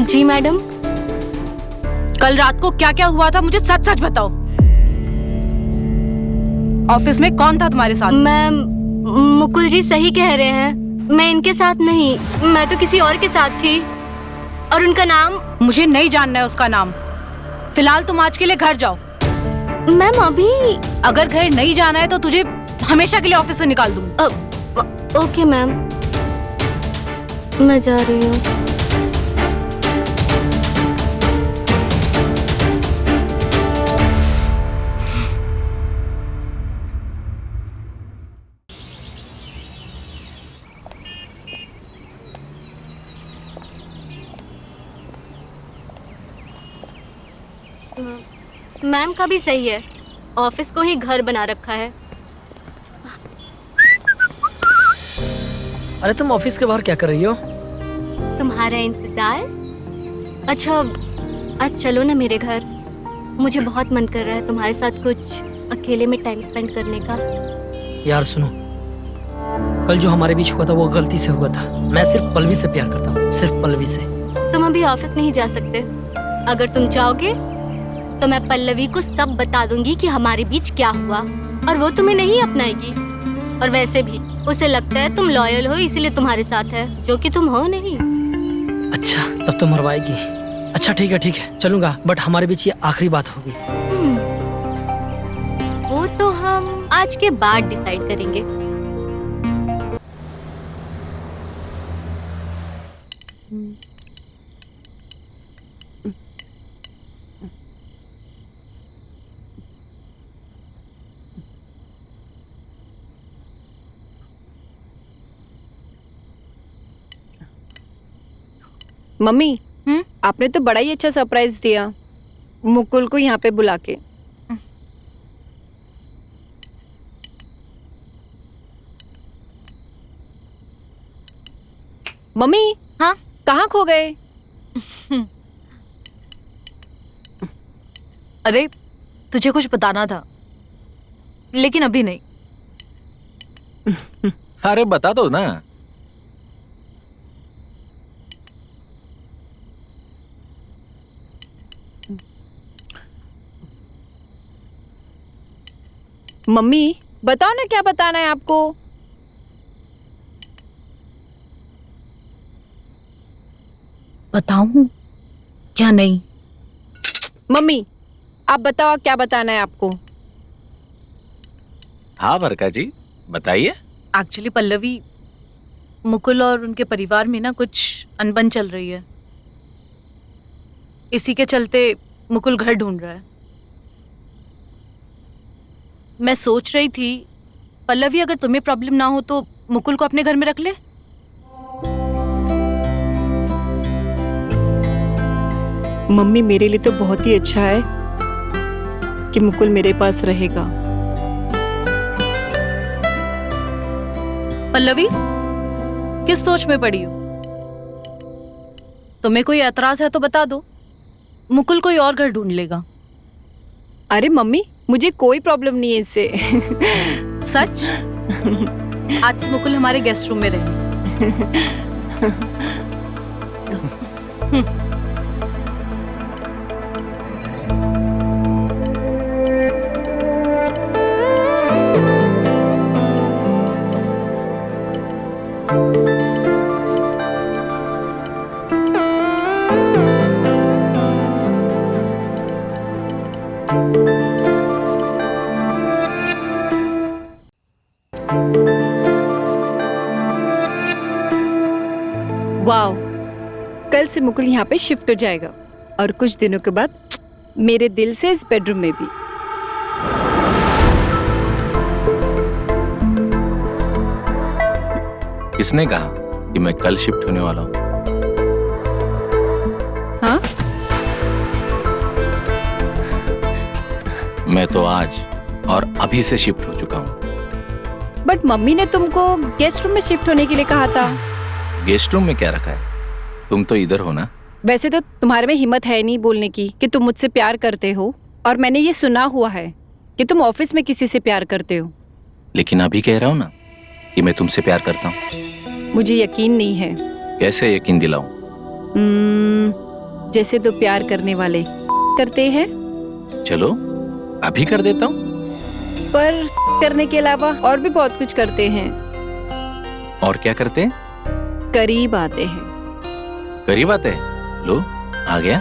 जी मैडम। कल रात को क्या क्या हुआ था मुझे सच सच बताओ। ऑफिस में कौन था तुम्हारे साथ? मैम, मुकुल जी सही कह रहे हैं, मैं इनके साथ नहीं, मैं तो किसी और के साथ थी। और उनका नाम? मुझे नहीं जानना है उसका नाम। फिलहाल तुम आज के लिए घर जाओ। मैम अभी? अगर घर नहीं जाना है तो तुझे हमेशा के लिए ऑफिस से निकाल दूंगी। ओके मैम, मैं जा रही हूँ। मैम का भी सही है, ऑफिस को ही घर बना रखा है। अरे तुम ऑफिस के बाहर क्या कर रही हो? तुम्हारा इंतजार। अच्छा, आज चलो ना मेरे घर, मुझे बहुत मन कर रहा है तुम्हारे साथ कुछ अकेले में टाइम स्पेंड करने का। यार सुनो, कल जो हमारे बीच हुआ था वो गलती से हुआ था। मैं सिर्फ पल्लवी से प्यार करता हूँ, सिर्फ पल्लवी से। तुम अभी ऑफिस नहीं जा सकते। अगर तुम चाहोगे तो मैं पल्लवी को सब बता दूंगी कि हमारे बीच क्या हुआ, और वो तुम्हें नहीं अपनाएगी। और वैसे भी उसे लगता है तुम लॉयल हो, इसलिए तुम्हारे साथ है, जो कि तुम हो नहीं। अच्छा, तब तो मरवाएगी। अच्छा ठीक है, चलूंगा, बट हमारे बीच ये आखिरी बात होगी। वो तो हम आज के बाद डिसाइड करेंगे। मम्मी, आपने तो बड़ा ही अच्छा सरप्राइज दिया मुकुल को यहाँ पे बुला के। मम्मी, हाँ? कहाँ खो गए? अरे तुझे कुछ बताना था, लेकिन अभी नहीं। अरे बता दो ना। मम्मी बताओ ना, क्या बताना है आपको? बताऊं क्या? नहीं। मम्मी आप बताओ, क्या बताना है आपको? हाँ बरका जी, बताइए। एक्चुअली पल्लवी, मुकुल और उनके परिवार में ना कुछ अनबन चल रही है। इसी के चलते मुकुल घर ढूंढ रहा है। मैं सोच रही थी पल्लवी, अगर तुम्हें प्रॉब्लम ना हो तो मुकुल को अपने घर में रख ले। मम्मी मेरे लिए तो बहुत ही अच्छा है कि मुकुल मेरे पास रहेगा। पल्लवी, किस सोच में पड़ी हो? तुम्हें कोई एतराज है तो बता दो, मुकुल कोई और घर ढूंढ लेगा। अरे मम्मी, मुझे कोई प्रॉब्लम नहीं है इससे। सच? आज से मुकुल हमारे गेस्ट रूम में रहे। वाओ, कल से मुकुल यहाँ पे शिफ्ट हो जाएगा और कुछ दिनों के बाद मेरे दिल से इस बेडरूम में भी। किसने कहा कि मैं कल शिफ्ट होने वाला हूँ? हाँ, मैं तो आज और अभी से शिफ्ट हो चुका हूँ। बट मम्मी ने तुमको गेस्ट रूम में शिफ्ट होने के लिए कहा था। गेस्ट रूम में क्या रखा है? तुम तो इधर हो ना। वैसे तो तुम्हारे में हिम्मत है नहीं बोलने की कि तुम मुझसे प्यार करते हो, और मैंने ये सुना हुआ है कि तुम ऑफिस में किसी से प्यार करते हो। लेकिन अभी कह रहा हूँ ना कि मैं तुमसे प्यार करता हूँ। मुझे यकीन नहीं है। कैसे यकीन दिलाऊं? जैसे तो प्यार करने वाले करते हैं। चलो अभी कर देता हूँ। पर करने के अलावा और भी बहुत कुछ करते हैं। और क्या करते हैं? करीब आते हैं। करीब आते हैं। लो आ गया।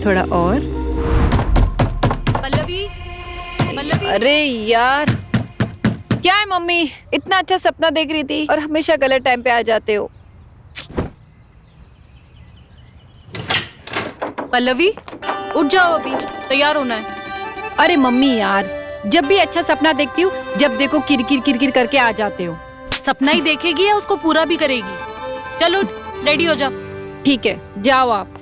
थोड़ा और। पल्लवी, पल्लवी। अरे यार, क्या है मम्मी? इतना अच्छा सपना देख रही थी और हमेशा गलत टाइम पे आ जाते हो। पल्लवी, उठ जाओ, अभी तैयार होना है। अरे मम्मी यार, जब भी अच्छा सपना देखती हूँ, जब देखो किरकिर किरकिर करके आ जाते हो। सपना ही देखेगी या उसको पूरा भी करेगी? चलो रेडी हो जा। ठीक है, जाओ आप।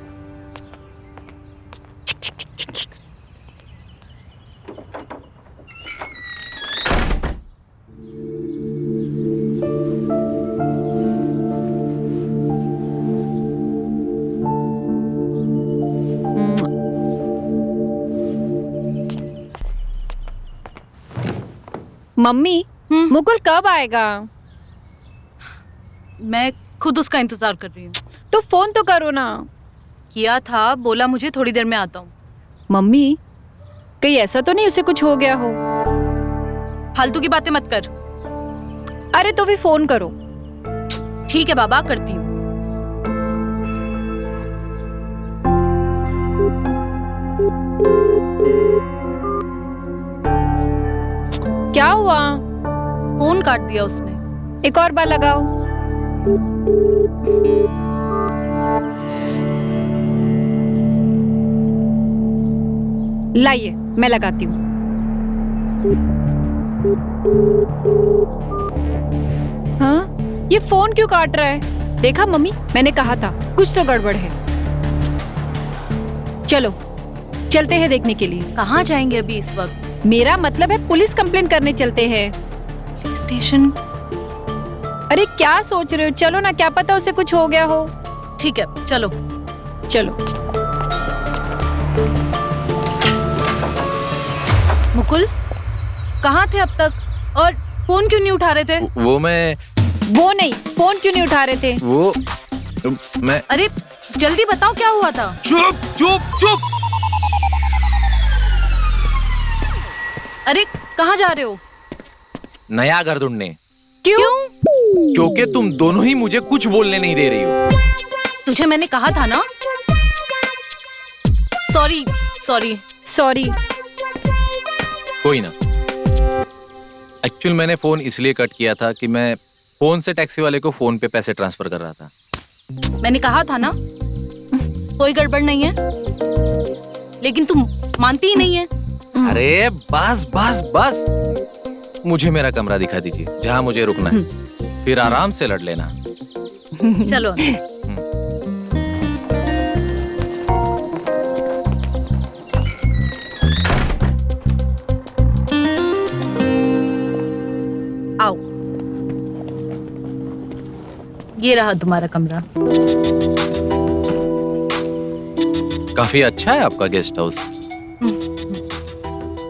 मम्मी, मुकुल कब आएगा? मैं खुद उसका इंतजार कर रही हूँ। तो फोन तो करो ना। किया था, बोला मुझे थोड़ी देर में आता हूँ। मम्मी, कहीं ऐसा तो नहीं उसे कुछ हो गया हो? फालतू की बातें मत कर। अरे तो भी फोन करो। ठीक है बाबा, करती हूँ। क्या हुआ? फोन काट दिया उसने। एक और बार लगाओ। लाइए, मैं लगाती हूँ। हाँ, ये फोन क्यों काट रहा है? देखा मम्मी, मैंने कहा था कुछ तो गड़बड़ है। चलो चलते हैं देखने के लिए। कहाँ जाएंगे अभी इस वक्त? मेरा मतलब है पुलिस कंप्लेंट करने चलते हैं। Police station? अरे क्या सोच रहे हो? चलो ना, क्या पता उसे कुछ हो गया हो। ठीक है चलो। चलो। मुकुल, कहाँ थे अब तक और फोन क्यों नहीं उठा रहे थे? वो नहीं, फोन क्यों नहीं उठा रहे थे? मैं अरे जल्दी बताओ क्या हुआ था? चुप चुप चुप। अरे कहाँ जा रहे हो? नया घर ढूंढने। क्यों? क्योंकि तुम दोनों ही मुझे कुछ बोलने नहीं दे रही हो। तुझे मैंने कहा था ना। Sorry sorry sorry. कोई ना। एक्चुअल मैंने फोन इसलिए कट किया था कि मैं फोन से टैक्सी वाले को फोन पे पैसे ट्रांसफर कर रहा था। मैंने कहा था ना कोई गड़बड़ नहीं है, लेकिन तुम मानती ही नहीं है। अरे बस बस बस, मुझे मेरा कमरा दिखा दीजिए जहाँ मुझे रुकना है, फिर आराम से लड़ लेना। चलो। आओ, ये रहा तुम्हारा कमरा। काफी अच्छा है आपका गेस्ट हाउस।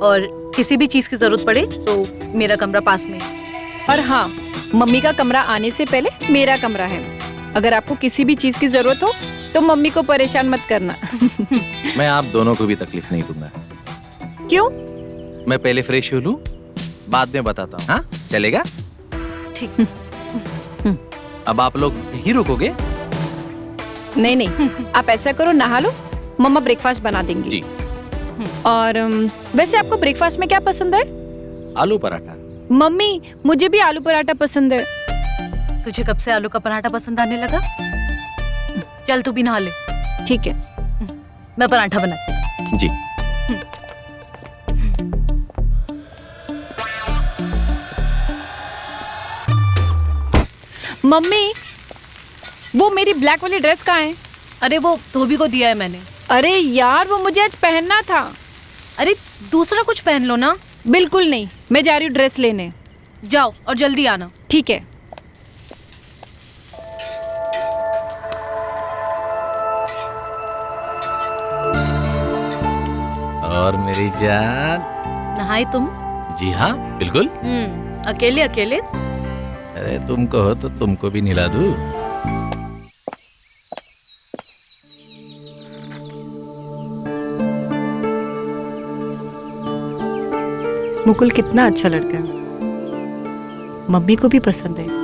और किसी भी चीज की जरूरत पड़े तो मेरा कमरा पास में है। और हाँ, मम्मी का कमरा आने से पहले मेरा कमरा है। अगर आपको किसी भी चीज की जरूरत हो तो मम्मी को परेशान मत करना। मैं आप दोनों को भी तकलीफ नहीं दूंगा। क्यों? मैं पहले फ्रेश हो लूं, बाद में बताता हूँ। हाँ, चलेगा? ठीक। अब आप लोग ही रुकोगे? नहीं नहीं, आप ऐसा करो, नहा लो, मम्मा ब्रेकफास्ट बना देंगी। जी। और वैसे आपको ब्रेकफास्ट में क्या पसंद है? आलू पराठा। मम्मी, मुझे भी आलू पराठा पसंद है। तुझे कब से आलू का पराठा पसंद आने लगा? चल तू भी नहा ले, ठीक है। मैं पराठा बनाती हूँ। जी। मम्मी, वो मेरी ब्लैक वाली ड्रेस कहाँ है? अरे वो धोबी को दिया है मैंने। अरे यार, वो मुझे आज पहनना था। अरे दूसरा कुछ पहन लो ना। बिल्कुल नहीं, मैं जा रही हूँ ड्रेस लेने। जाओ और जल्दी आना। ठीक है। और मेरी जान? नहाए तुम? जी हाँ, बिल्कुल। अकेले अकेले? अरे तुम कहो तो तुमको भी नहला दूं। मुकुल कितना अच्छा लड़का है, मम्मी को भी पसंद है।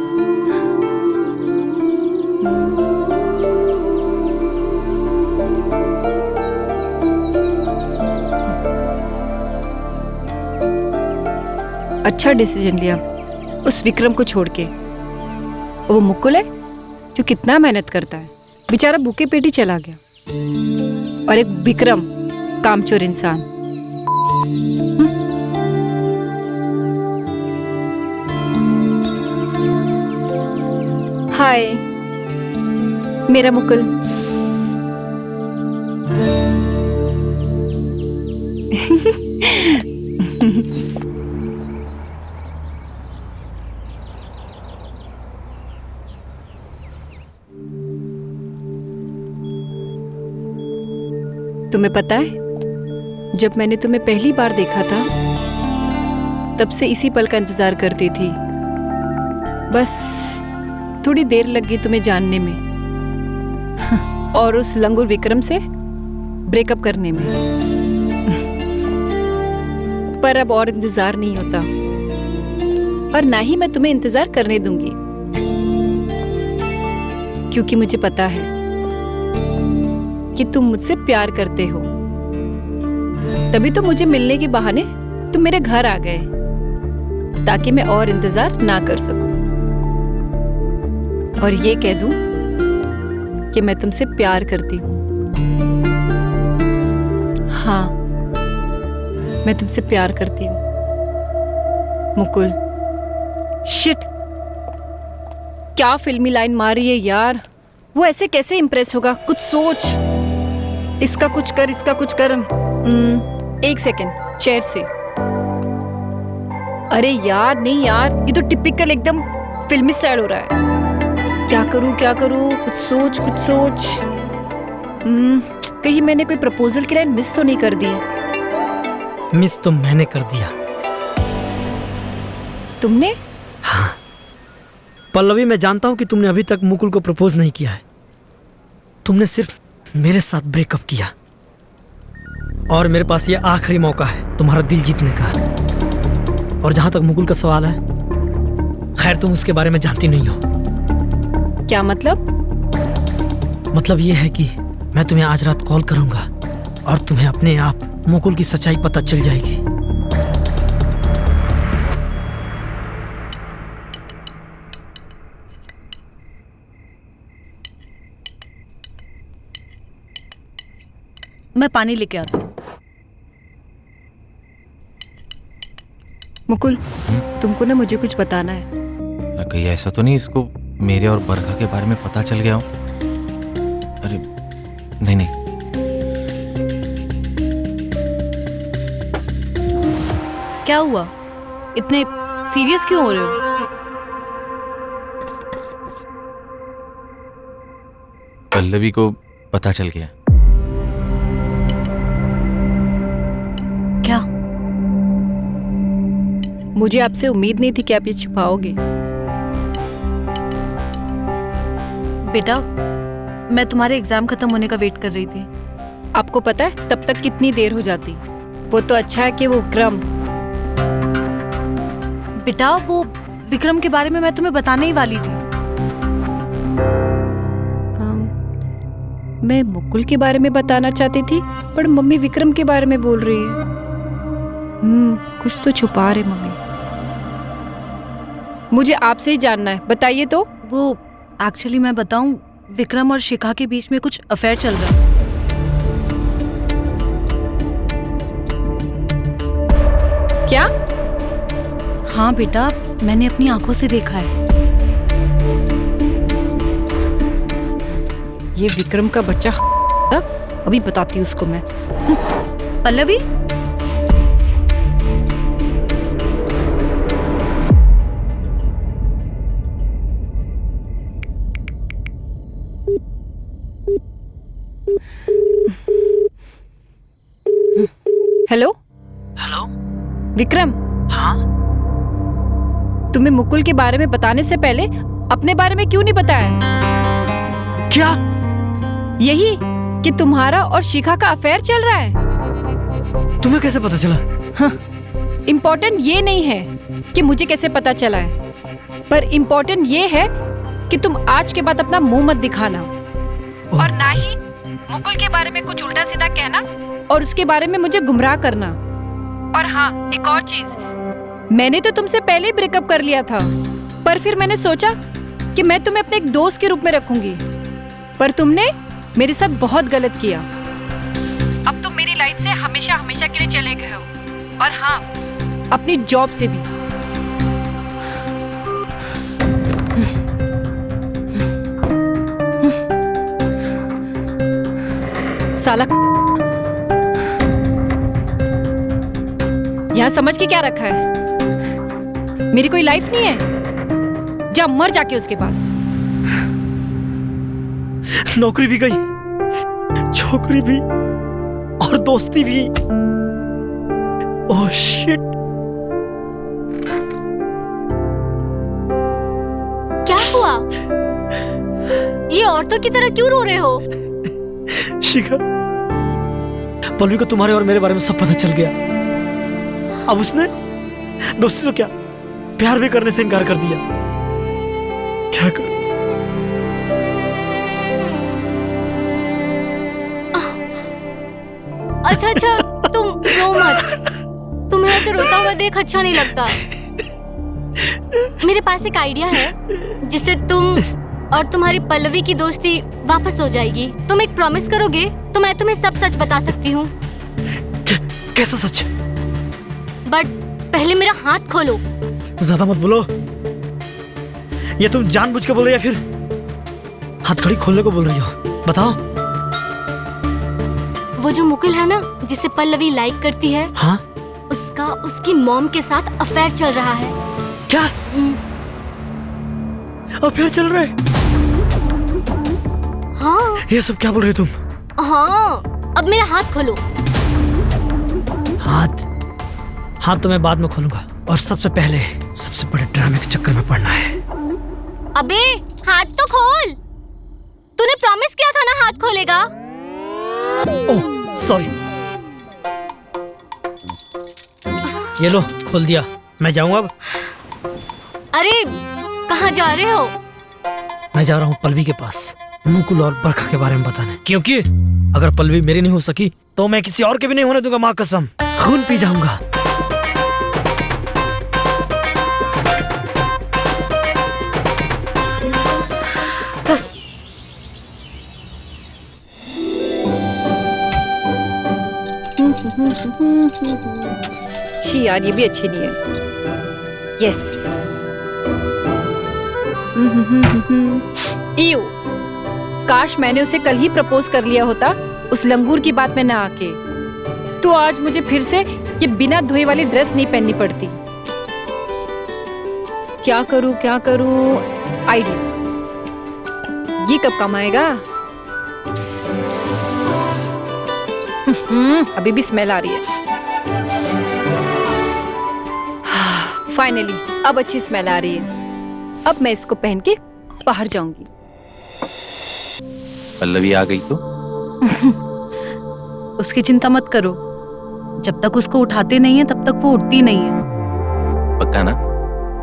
अच्छा डिसीजन लिया उस विक्रम को छोड़ के। वो मुकुल है जो कितना मेहनत करता है, बेचारा भूखे पेट ही चला गया। और एक विक्रम, कामचोर इंसान। हाय मेरा मुकुल। तुम्हें पता है, जब मैंने तुम्हें पहली बार देखा था तब से इसी पल का इंतजार करती थी। बस थोड़ी देर लग गई तुम्हें जानने में और उस लंगूर विक्रम से ब्रेकअप करने में। पर अब और इंतजार नहीं होता और ना ही मैं तुम्हें इंतजार करने दूंगी, क्योंकि मुझे पता है कि तुम मुझसे प्यार करते हो। तभी तो मुझे मिलने के बहाने तुम मेरे घर आ गए, ताकि मैं और इंतजार ना कर सकूं और ये कह दूं कि मैं तुमसे प्यार करती हूँ। हाँ, मैं तुमसे प्यार करती हूँ मुकुल। शिट, क्या फिल्मी लाइन मारी है यार। वो ऐसे कैसे इम्प्रेस होगा? कुछ सोच। इसका कुछ कर, इसका कुछ कर। एक सेकेंड, चेयर से। अरे यार नहीं यार, ये तो टिपिकल एकदम फिल्मी स्टाइल हो रहा है। क्या करूं क्या करूं? कुछ सोच, कुछ सोच। कहीं मैंने कोई प्रपोजल की लाइन मिस तो नहीं कर दी? मिस तो मैंने कर दिया। तुमने? हाँ पल्लवी, मैं जानता हूं कि तुमने अभी तक मुकुल को प्रपोज नहीं किया है। तुमने सिर्फ मेरे साथ ब्रेकअप किया और मेरे पास ये आखिरी मौका है तुम्हारा दिल जीतने का। और जहां तक मुकुल का सवाल है, खैर तुम उसके बारे में जानती नहीं हो। क्या मतलब? मतलब ये है कि मैं तुम्हें आज रात कॉल करूंगा और तुम्हें अपने आप मुकुल की सच्चाई पता चल जाएगी। मैं पानी लेके आती हूँ। मुकुल, तुमको ना मुझे कुछ बताना है। कहीं ऐसा तो नहीं इसको मेरे और बरखा के बारे में पता चल गया हो? अरे नहीं नहीं। क्या हुआ? इतने सीरियस क्यों हो रहे हो? पल्लवी को पता चल गया। क्या? मुझे आपसे उम्मीद नहीं थी कि आप ये छुपाओगे। बेटा, मैं तुम्हारे एग्जाम खत्म होने का वेट कर रही थी। आपको पता है तब तक कितनी देर हो जाती। वो तो अच्छा है कि वो विक्रम। बेटा, वो विक्रम के बारे में मैं तुम्हें बताने ही वाली थी। मैं मुकुल के बारे में बताना चाहती थी, पर मम्मी विक्रम के बारे में बोल रही है। कुछ तो छुपा रहे मम्मी। मुझे आपसे ही जानना है, बताइए तो। वो एक्चुअली मैं बताऊं, विक्रम और शिखा के बीच में कुछ अफेयर चल रहा है। क्या? हाँ बेटा, मैंने अपनी आंखों से देखा है। ये विक्रम का बच्चा था, अभी बताती हूँ उसको मैं। Pallavi, hello hello. विक्रम, हाँ, तुम्हें मुकुल के बारे में बताने से पहले अपने बारे में क्यों नहीं बताया? क्या? यही कि तुम्हारा और शिखा का अफेयर चल रहा है। तुम्हें कैसे पता चला? इम्पोर्टेंट ये नहीं है कि मुझे कैसे पता चला है, पर इम्पोर्टेंट ये है कि तुम आज के बाद अपना मुंह मत दिखाना और ना ही मुकुल के बारे में कुछ उल्टा सीधा कहना और उसके बारे में मुझे गुमराह करना। और हाँ, एक और चीज, मैंने तो तुमसे पहले ही ब्रेकअप कर लिया था, पर फिर मैंने सोचा कि मैं तुम्हें अपने एक दोस्त के रूप में रखूंगी, पर तुमने मेरे साथ बहुत गलत किया। अब तुम मेरी लाइफ से हमेशा हमेशा के लिए चले गए हो, और हाँ, अपनी जॉब से भी। साला यहाँ समझ के क्या रखा है? मेरी कोई लाइफ नहीं है, जा मर जाके उसके पास। नौकरी भी गई, छोकरी भी, और दोस्ती भी। Oh shit. क्या हुआ? ये औरतों की तरह क्यों रो रहे हो? शिखा, पल्लवी को तुम्हारे और मेरे बारे में सब पता चल गया। अब उसने दोस्ती तो क्या, प्यार भी करने से इनकार कर दिया। क्या कर? अच्छा, तुम रो मत। तुम्हें ऐसे रोता हुआ देख अच्छा नहीं लगता। मेरे पास एक आइडिया है जिससे तुम और तुम्हारी पल्लवी की दोस्ती वापस हो जाएगी। तुम एक प्रॉमिस करोगे तो मैं तुम्हें सब सच बता सकती हूँ। कैसा सच? बट पहले मेरा हाथ खोलो। ज्यादा मत बोलो। ये तुम जानबूझ के बोल रही हो या फिर हथकड़ी खोलने को बोल रही हो? बताओ। वो जो मुकुल है ना, जिसे पल्लवी लाइक करती है, हाँ? उसका उसकी मॉम के साथ अफेयर चल रहा है। क्या अफेयर चल रहा है? हाँ। ये सब क्या बोल रही हो तुम? हाँ, अब मेरा हाथ खोलो। हाथ तो मैं बाद में खोलूंगा, और सबसे पहले सबसे बड़े ड्रामे के चक्कर में पड़ना है। अबे हाथ तो खोल। तूने प्रॉमिस किया था ना हाथ खोलेगा। Oh sorry. ये लो, खोल दिया। मैं जाऊं अब? अरे कहाँ जा रहे हो? मैं जा रहा हूँ पल्लवी के पास, मुकुल और बरखा के बारे में बताने। क्योंकि अगर पल्लवी मेरी नहीं हो सकी तो मैं किसी और के भी नहीं होने दूंगा। माँ कसम, खून पी जाऊंगा। छी यार, ये भी अच्छी नहीं है। यस। इयो, काश मैंने उसे कल ही प्रपोज कर लिया होता उस लंगूर की बात में ना आके, तो आज मुझे फिर से ये बिना धोए वाली ड्रेस नहीं पहननी पड़ती। क्या करूं? आइडिया, ये कब काम आएगा? अभी भी स्मेल आ रही है। फाइनली अब अच्छी स्मेल आ रही है। अब मैं इसको पहन के बाहर जाऊंगी। पल्लवी आ गई तो? उसकी चिंता मत करो, जब तक उसको उठाते नहीं है तब तक वो उठती नहीं है। पक्का ना?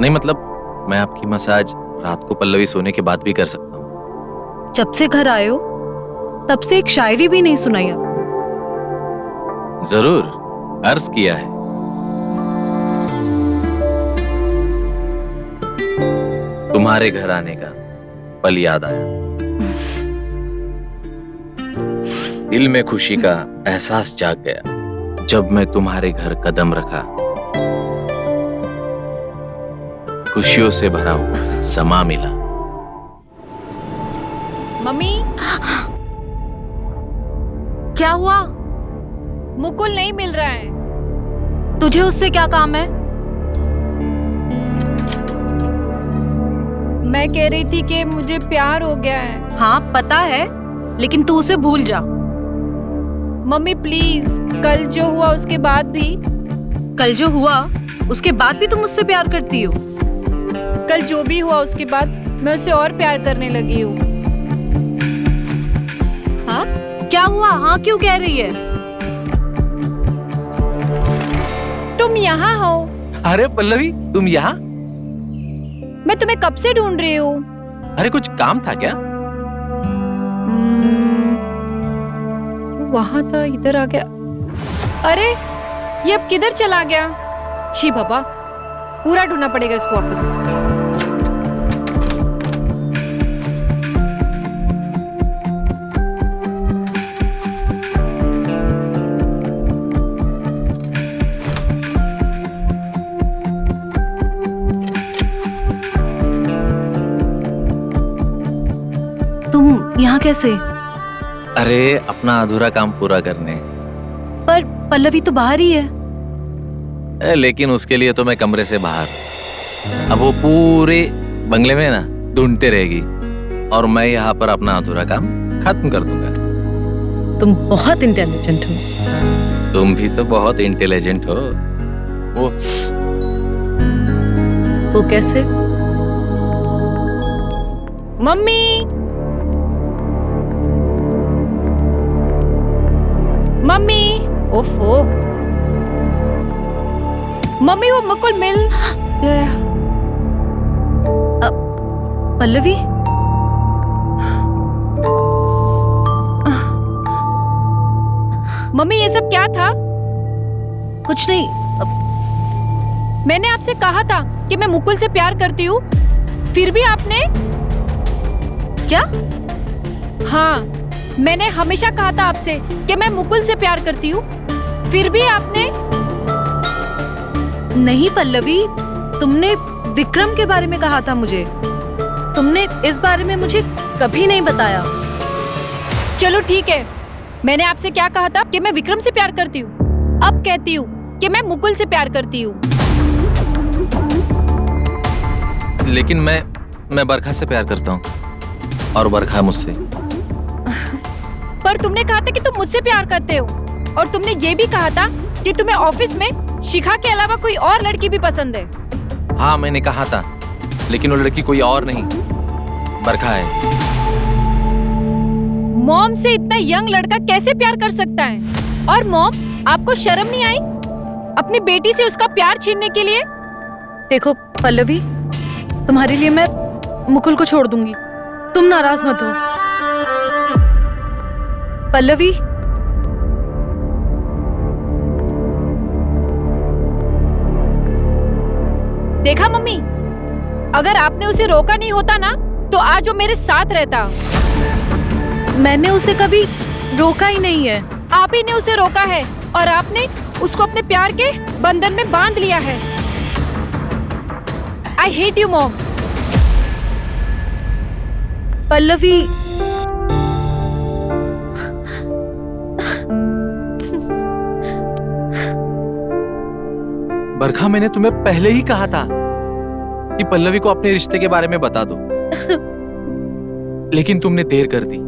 नहीं मतलब मैं आपकी मसाज रात को पल्लवी सोने के बाद भी कर सकता हूँ। जब से घर आए हो तब से एक शायरी भी नहीं सुनाई आप। जरूर, अर्ज किया है। तुम्हारे घर आने का पल याद आया, दिल में खुशी का एहसास जाग गया जब मैं तुम्हारे घर कदम रखा। खुशियों से भरा हुआ समा मिला। मम्मी, क्या हुआ? मुकुल नहीं मिल रहा है। तुझे उससे क्या काम है? मैं कह रही थी कि मुझे प्यार हो गया है। हाँ पता है, लेकिन तू उसे भूल जा। मम्मी प्लीज, कल जो हुआ उसके बाद भी। कल जो हुआ उसके बाद भी तुम मुझसे प्यार करती हो? कल जो भी हुआ उसके बाद मैं उससे और प्यार करने लगी हूँ। हाँ? क्या हुआ? हाँ क्यों कह रही है? तुम यहाँ हो? अरे पल्लवी, तुम यहाँ? मैं तुम्हें कब से ढूंढ रही हूँ। अरे कुछ काम था क्या? वहां था, इधर आ गया। अरे ये अब किधर चला गया? छी बाबा, पूरा ढूंढना पड़ेगा इसको वापस। तुम यहाँ कैसे? अरे अपना अधूरा काम पूरा करने। पर पल्लवी तो बाहर ही है। लेकिन उसके लिए तो मैं कमरे से बाहर। अब वो पूरे बंगले में ना ढूंढते रहेगी और मैं यहाँ पर अपना अधूरा काम खत्म कर दूंगा। तुम बहुत इंटेलिजेंट हो। तुम भी तो बहुत इंटेलिजेंट हो। वो कैसे? मम्मी, मम्मी, ओफो, मम्मी वो मुकुल मिल गया। पल्लवी, मम्मी ये सब क्या था? कुछ नहीं। मैंने आपसे कहा था कि मैं मुकुल से प्यार करती हूँ, फिर भी आपने। क्या? हाँ, मैंने हमेशा कहा था आपसे कि मैं मुकुल से प्यार करती हूँ, फिर भी आपने। नहीं पल्लवी, तुमने विक्रम के बारे में कहा था मुझे। तुमने इस बारे में मुझे कभी नहीं बताया। चलो ठीक है, मैंने आपसे क्या कहा था कि मैं विक्रम से प्यार करती हूँ। अब कहती हूँ कि मैं मुकुल से प्यार करती हूँ। लेकिन मैं बरखा से प्यार करता हूँ और बरखा मुझसे। पर तुमने कहा था कि तुम मुझसे प्यार करते हो, और तुमने ये भी कहा था कि तुम्हें ऑफिस में शिखा के अलावा कोई और लड़की भी पसंद है। हाँ मैंने कहा था, लेकिन वो लड़की कोई और नहीं, बरखा है। मॉम से इतना यंग लड़का कैसे प्यार कर सकता है? और मॉम, आपको शर्म नहीं आई अपनी बेटी से उसका प्यार छीनने के लिए? देखो पल्लवी, तुम्हारे लिए मैं मुकुल को छोड़ दूंगी, तुम नाराज मत हो। पल्लवी, देखा मम्मी, अगर आपने उसे रोका नहीं होता ना तो आज वो मेरे साथ रहता। मैंने उसे कभी रोका ही नहीं है। आप ही ने उसे रोका है और आपने उसको अपने प्यार के बंधन में बांध लिया है। I hate you mom. Pallavi, Barkha, मैंने तुम्हें पहले ही कहा था कि पल्लवी को अपने रिश्ते के बारे में बता दो, लेकिन तुमने देर कर दी।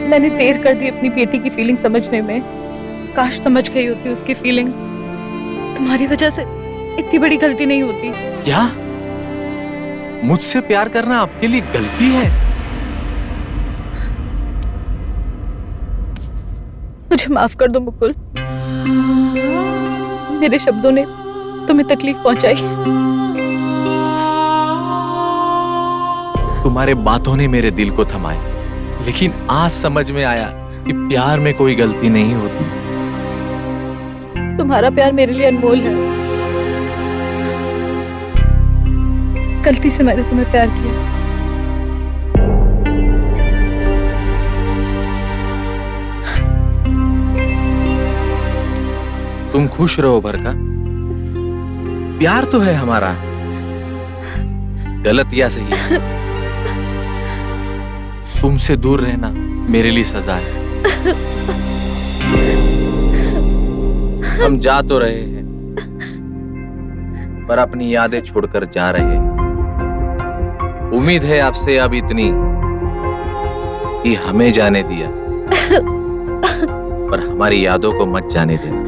मैंने देर कर दी अपनी बेटी की फीलिंग समझने में। काश समझ गई होती उसकी फीलिंग। तुम्हारी वजह से इतनी बड़ी गलती नहीं होती। क्या मुझसे प्यार करना आपके लिए गलती है? मुझे माफ कर दो मुकुल, मेरे शब्दों ने तुम्हें तकलीफ पहुंचाई। तुम्हारे बातों ने मेरे दिल को थमाया, लेकिन आज समझ में आया कि प्यार में कोई गलती नहीं होती। तुम्हारा प्यार मेरे लिए अनमोल है। गलती से मैंने तुम्हें प्यार किया। तुम खुश रहो बरका, प्यार तो है हमारा, गलत या सही तुमसे दूर रहना मेरे लिए सजा है। हम जा तो रहे हैं, पर अपनी यादें छोड़कर जा रहे हैं। उम्मीद है आपसे अब इतनी कि हमें जाने दिया, पर हमारी यादों को मत जाने देना।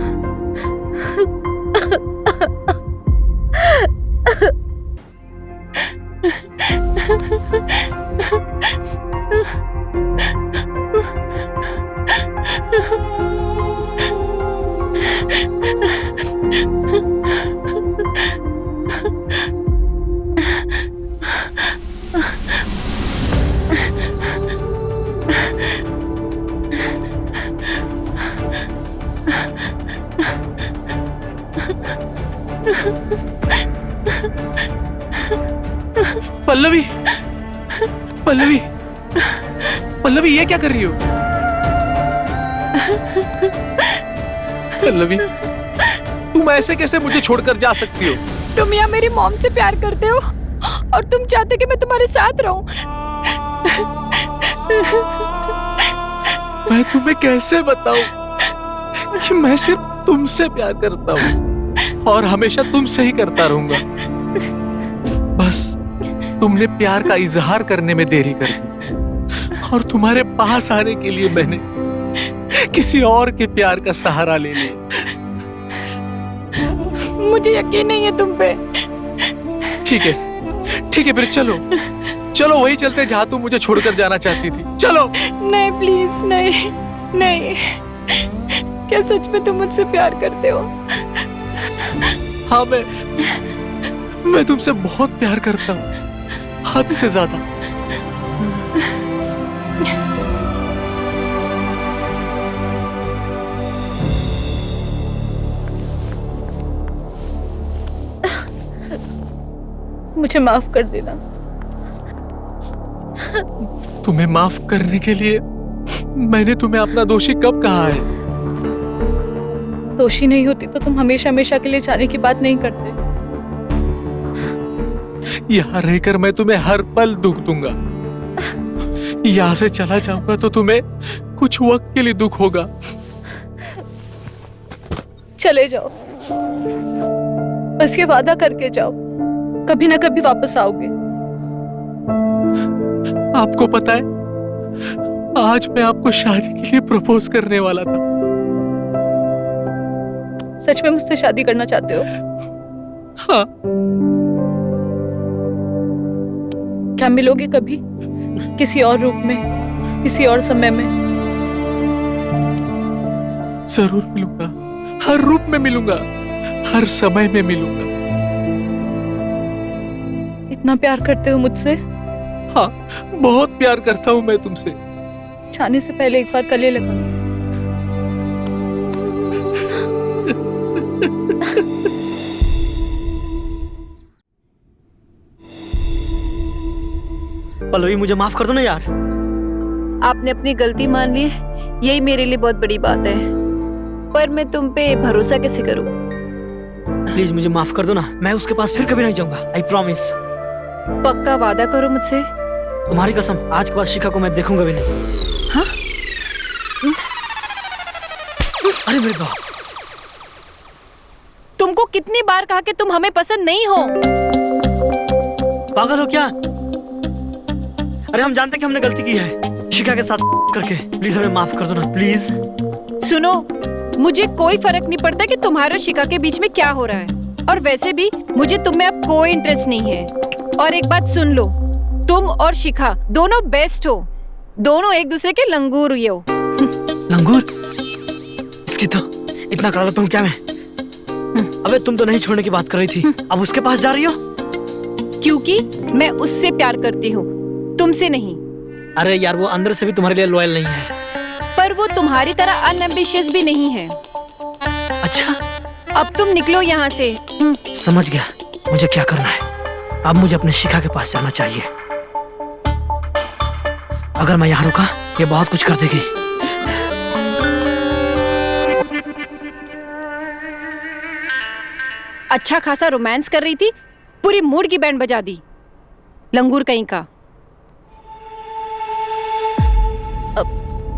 पल्लवी, पल्लवी, पल्लवी, ये क्या कर रही हो? पल्लवी, तुम ऐसे कैसे मुझे छोड़कर जा सकती हो? तुम यहाँ मेरी मॉम से प्यार करते हो और तुम चाहते हो कि मैं तुम्हारे साथ रहूं। मैं तुम्हें कैसे बताऊं कि मैं सिर्फ तुमसे प्यार करता हूं और हमेशा तुमसे ही करता रहूंगा। बस तुमने प्यार का इजहार करने में देरी कर दी और तुम्हारे पास आने के लिए मैंने किसी और के प्यार का सहारा ले लिया। मुझे यकीन नहीं है तुम पे। ठीक है, ठीक है, फिर चलो चलो वही चलते जहां तुम मुझे छोड़कर जाना चाहती थी। चलो। नहीं प्लीज, नहीं नहीं। क्या सच में तुम मुझसे प्यार करते हो? हाँ, मैं तुमसे बहुत प्यार करता हूँ, हद से ज्यादा। मुझे माफ कर देना। तुम्हें माफ करने के लिए मैंने तुम्हें अपना दोषी कब कहा है? दोषी नहीं होती तो तुम हमेशा हमेशा के लिए जाने की बात नहीं करते। यहाँ रहकर मैं तुम्हें हर पल दुख दूंगा, यहाँ से चला जाऊंगा तो तुम्हें कुछ वक्त के लिए दुख होगा। चले जाओ, बस ये वादा करके जाओ, कभी ना कभी वापस आओगे। आपको पता है, आज मैं आपको शादी के लिए प्रपोज करने वाला था। सच में मुझसे शादी करना चाहते हो? हाँ। क्या मिलोगे कभी, किसी और रूप में, किसी और समय में? जरूर मिलूंगा, हर रूप में मिलूंगा, हर समय में मिलूंगा। इतना प्यार करते हो मुझसे? हाँ, बहुत प्यार करता हूं मैं तुमसे। जाने से पहले एक बार गले लगा। पल्लवी, मुझे माफ कर दो ना यार। आपने अपनी गलती मान ली, यही मेरे लिए बहुत बड़ी बात है। पर मैं तुम पे भरोसा कैसे करूं? प्लीज मुझे माफ कर दो ना, मैं उसके पास फिर कभी नहीं जाऊंगा। I promise. पक्का वादा करो मुझसे। तुम्हारी कसम, आज के बाद शिखा को मैं देखूंगा भी नहीं। हाँ? अरे मेरे बाप, तुमको कितनी बार कहा कि तुम हमें पसंद नहीं हो? पागल हो क्या? अरे हम जानते हैं कि हमने गलती की है शिखा के साथ करके। प्लीज हमें माफ कर दो ना, प्लीज। सुनो, मुझे कोई फर्क नहीं पड़ता कि तुम्हारे और शिखा के बीच में क्या हो रहा है, और वैसे भी मुझे तुम में अब कोई इंटरेस्ट नहीं है। और एक बात सुन लो, तुम और शिखा दोनों बेस्ट हो, दोनों एक दूसरे के लंगूर हुए हो। लंगूर? इसकी तो इतना करा लेता हूँ क्या मैं। अबे तुम तो नहीं छोड़ने की बात कर रही थी, अब उसके पास जा रही हो? क्योंकि मैं उससे प्यार करती हूँ, तुमसे नहीं। अरे यार वो अंदर से भी तुम्हारे लिए लॉयल नहीं है। पर वो तुम्हारी तरह अनएम्बिशियस भी नहीं है। अच्छा अब तुम निकलो यहाँ से। समझ गया मुझे क्या करना है। अब मुझे अपने शिखा के पास जाना चाहिए। अगर मैं यहाँ रुका ये बहुत कुछ कर देगी। अच्छा खासा रोमांस कर रही थी, पूरी मूड की बैंड बजा दी, लंगूर कहीं का।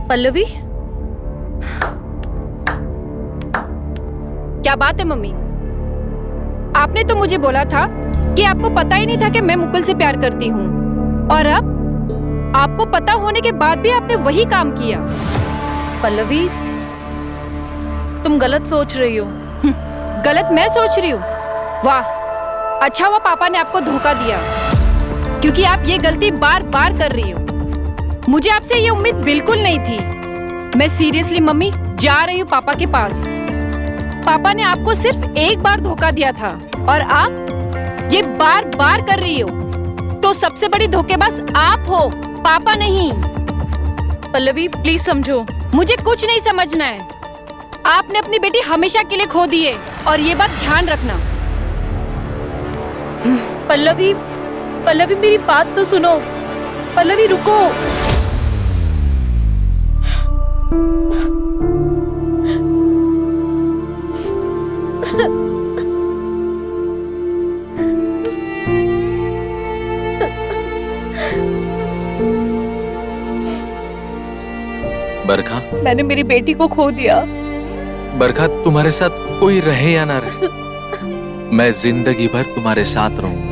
पल्लवी, क्या बात है मम्मी? आपने तो मुझे बोला था कि आपको पता ही नहीं था कि मैं मुकुल से प्यार करती हूँ, और अब आपको पता होने के बाद भी आपने वही काम किया। पल्लवी, तुम गलत सोच रही हो। गलत मैं सोच रही हूँ? वाह, अच्छा हुआ पापा ने आपको धोखा दिया, क्योंकि आप ये गलती बार बार कर रही हो। मुझे आपसे ये उम्मीद बिल्कुल नहीं थी। मैं सीरियसली मम्मी जा रही हूँ पापा के पास। पापा ने आपको सिर्फ एक बार धोखा दिया था और आप ये बार बार कर रही हो, तो सबसे बड़ी धोखेबाज आप हो, पापा नहीं। पल्लवी प्लीज समझो। मुझे कुछ नहीं समझना है। आपने अपनी बेटी हमेशा के लिए खो दी है, और ये बात ध्यान रखना। पल्लवी, पल्लवी मेरी बात तो सुनो। पल्लवी रुको। बरखा, मैंने मेरी बेटी को खो दिया। बरखा तुम्हारे साथ कोई रहे या ना रहे, मैं जिंदगी भर तुम्हारे साथ रहूंगा।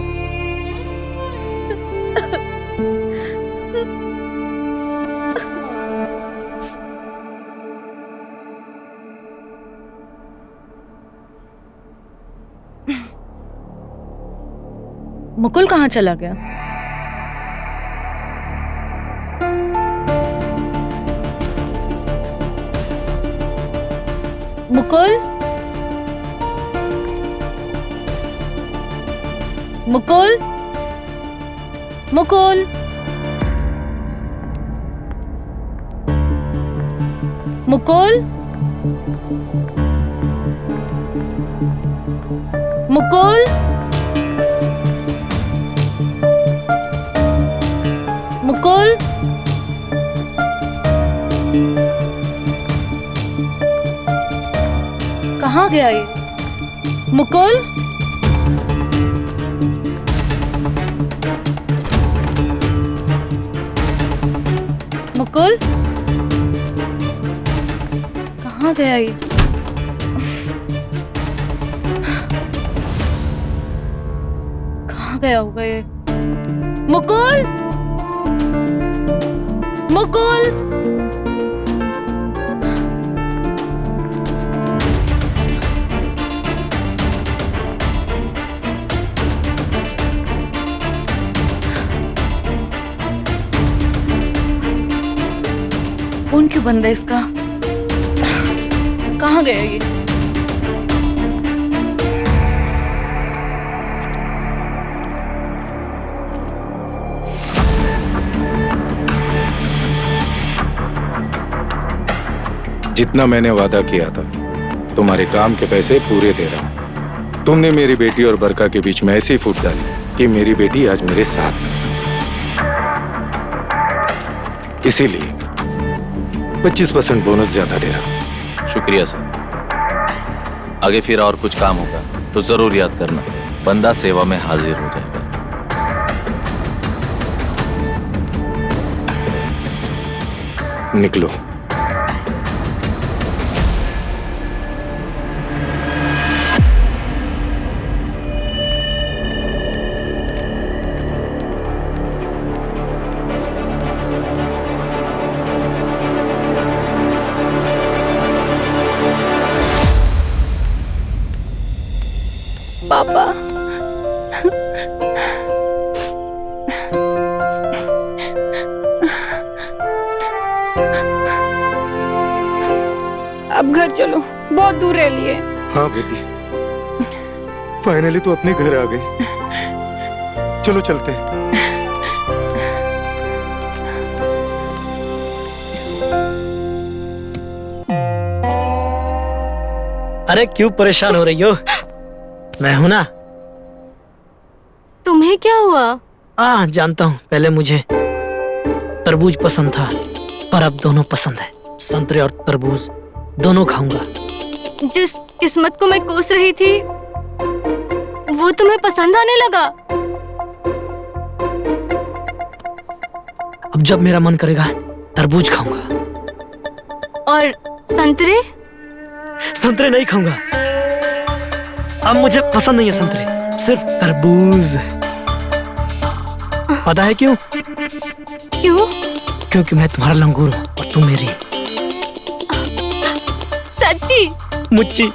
मुकुल कहाँ चला गया? मुकुल, मुकुल, मुकुल, मुकुल, मुकुल, मुकुल, कहाँ गया ये? मुकुल, मुकुल, कहाँ गया ये? कहाँ गया होगा ये? मुकुल, मुकुल, फोन क्यों बंद है इसका? कहाँ गया ये? जितना मैंने वादा किया था, तुम्हारे काम के पैसे पूरे दे रहा हूं। तुमने मेरी बेटी और बरका के बीच में ऐसी फूट डाली कि मेरी बेटी आज मेरे साथ है। इसीलिए 25% बोनस ज्यादा दे रहा हूं। शुक्रिया सर। आगे फिर और कुछ काम होगा तो जरूर याद करना, बंदा सेवा में हाजिर हो जाएगा। निकलो। पापा, अब घर चलो, बहुत दूर रह लिए। हाँ बेटी, फाइनली तू अपने घर आ गई। चलो चलते हैं। अरे क्यों परेशान हो रही हो? मैं हूं ना। तुम्हें क्या हुआ? जानता हूँ, पहले मुझे तरबूज पसंद था, पर अब दोनों पसंद है। संतरे और तरबूज दोनों खाऊंगा। जिस किस्मत को मैं कोस रही थी वो तुम्हें पसंद आने लगा। अब जब मेरा मन करेगा तरबूज खाऊंगा। और संतरे? संतरे नहीं खाऊंगा। अब मुझे पसंद नहीं है संतरे, सिर्फ तरबूज। पता है क्यों? क्यों? क्योंकि मैं तुम्हारा लंगूर हूँ और तुम मेरी। सच्ची? मुच्ची।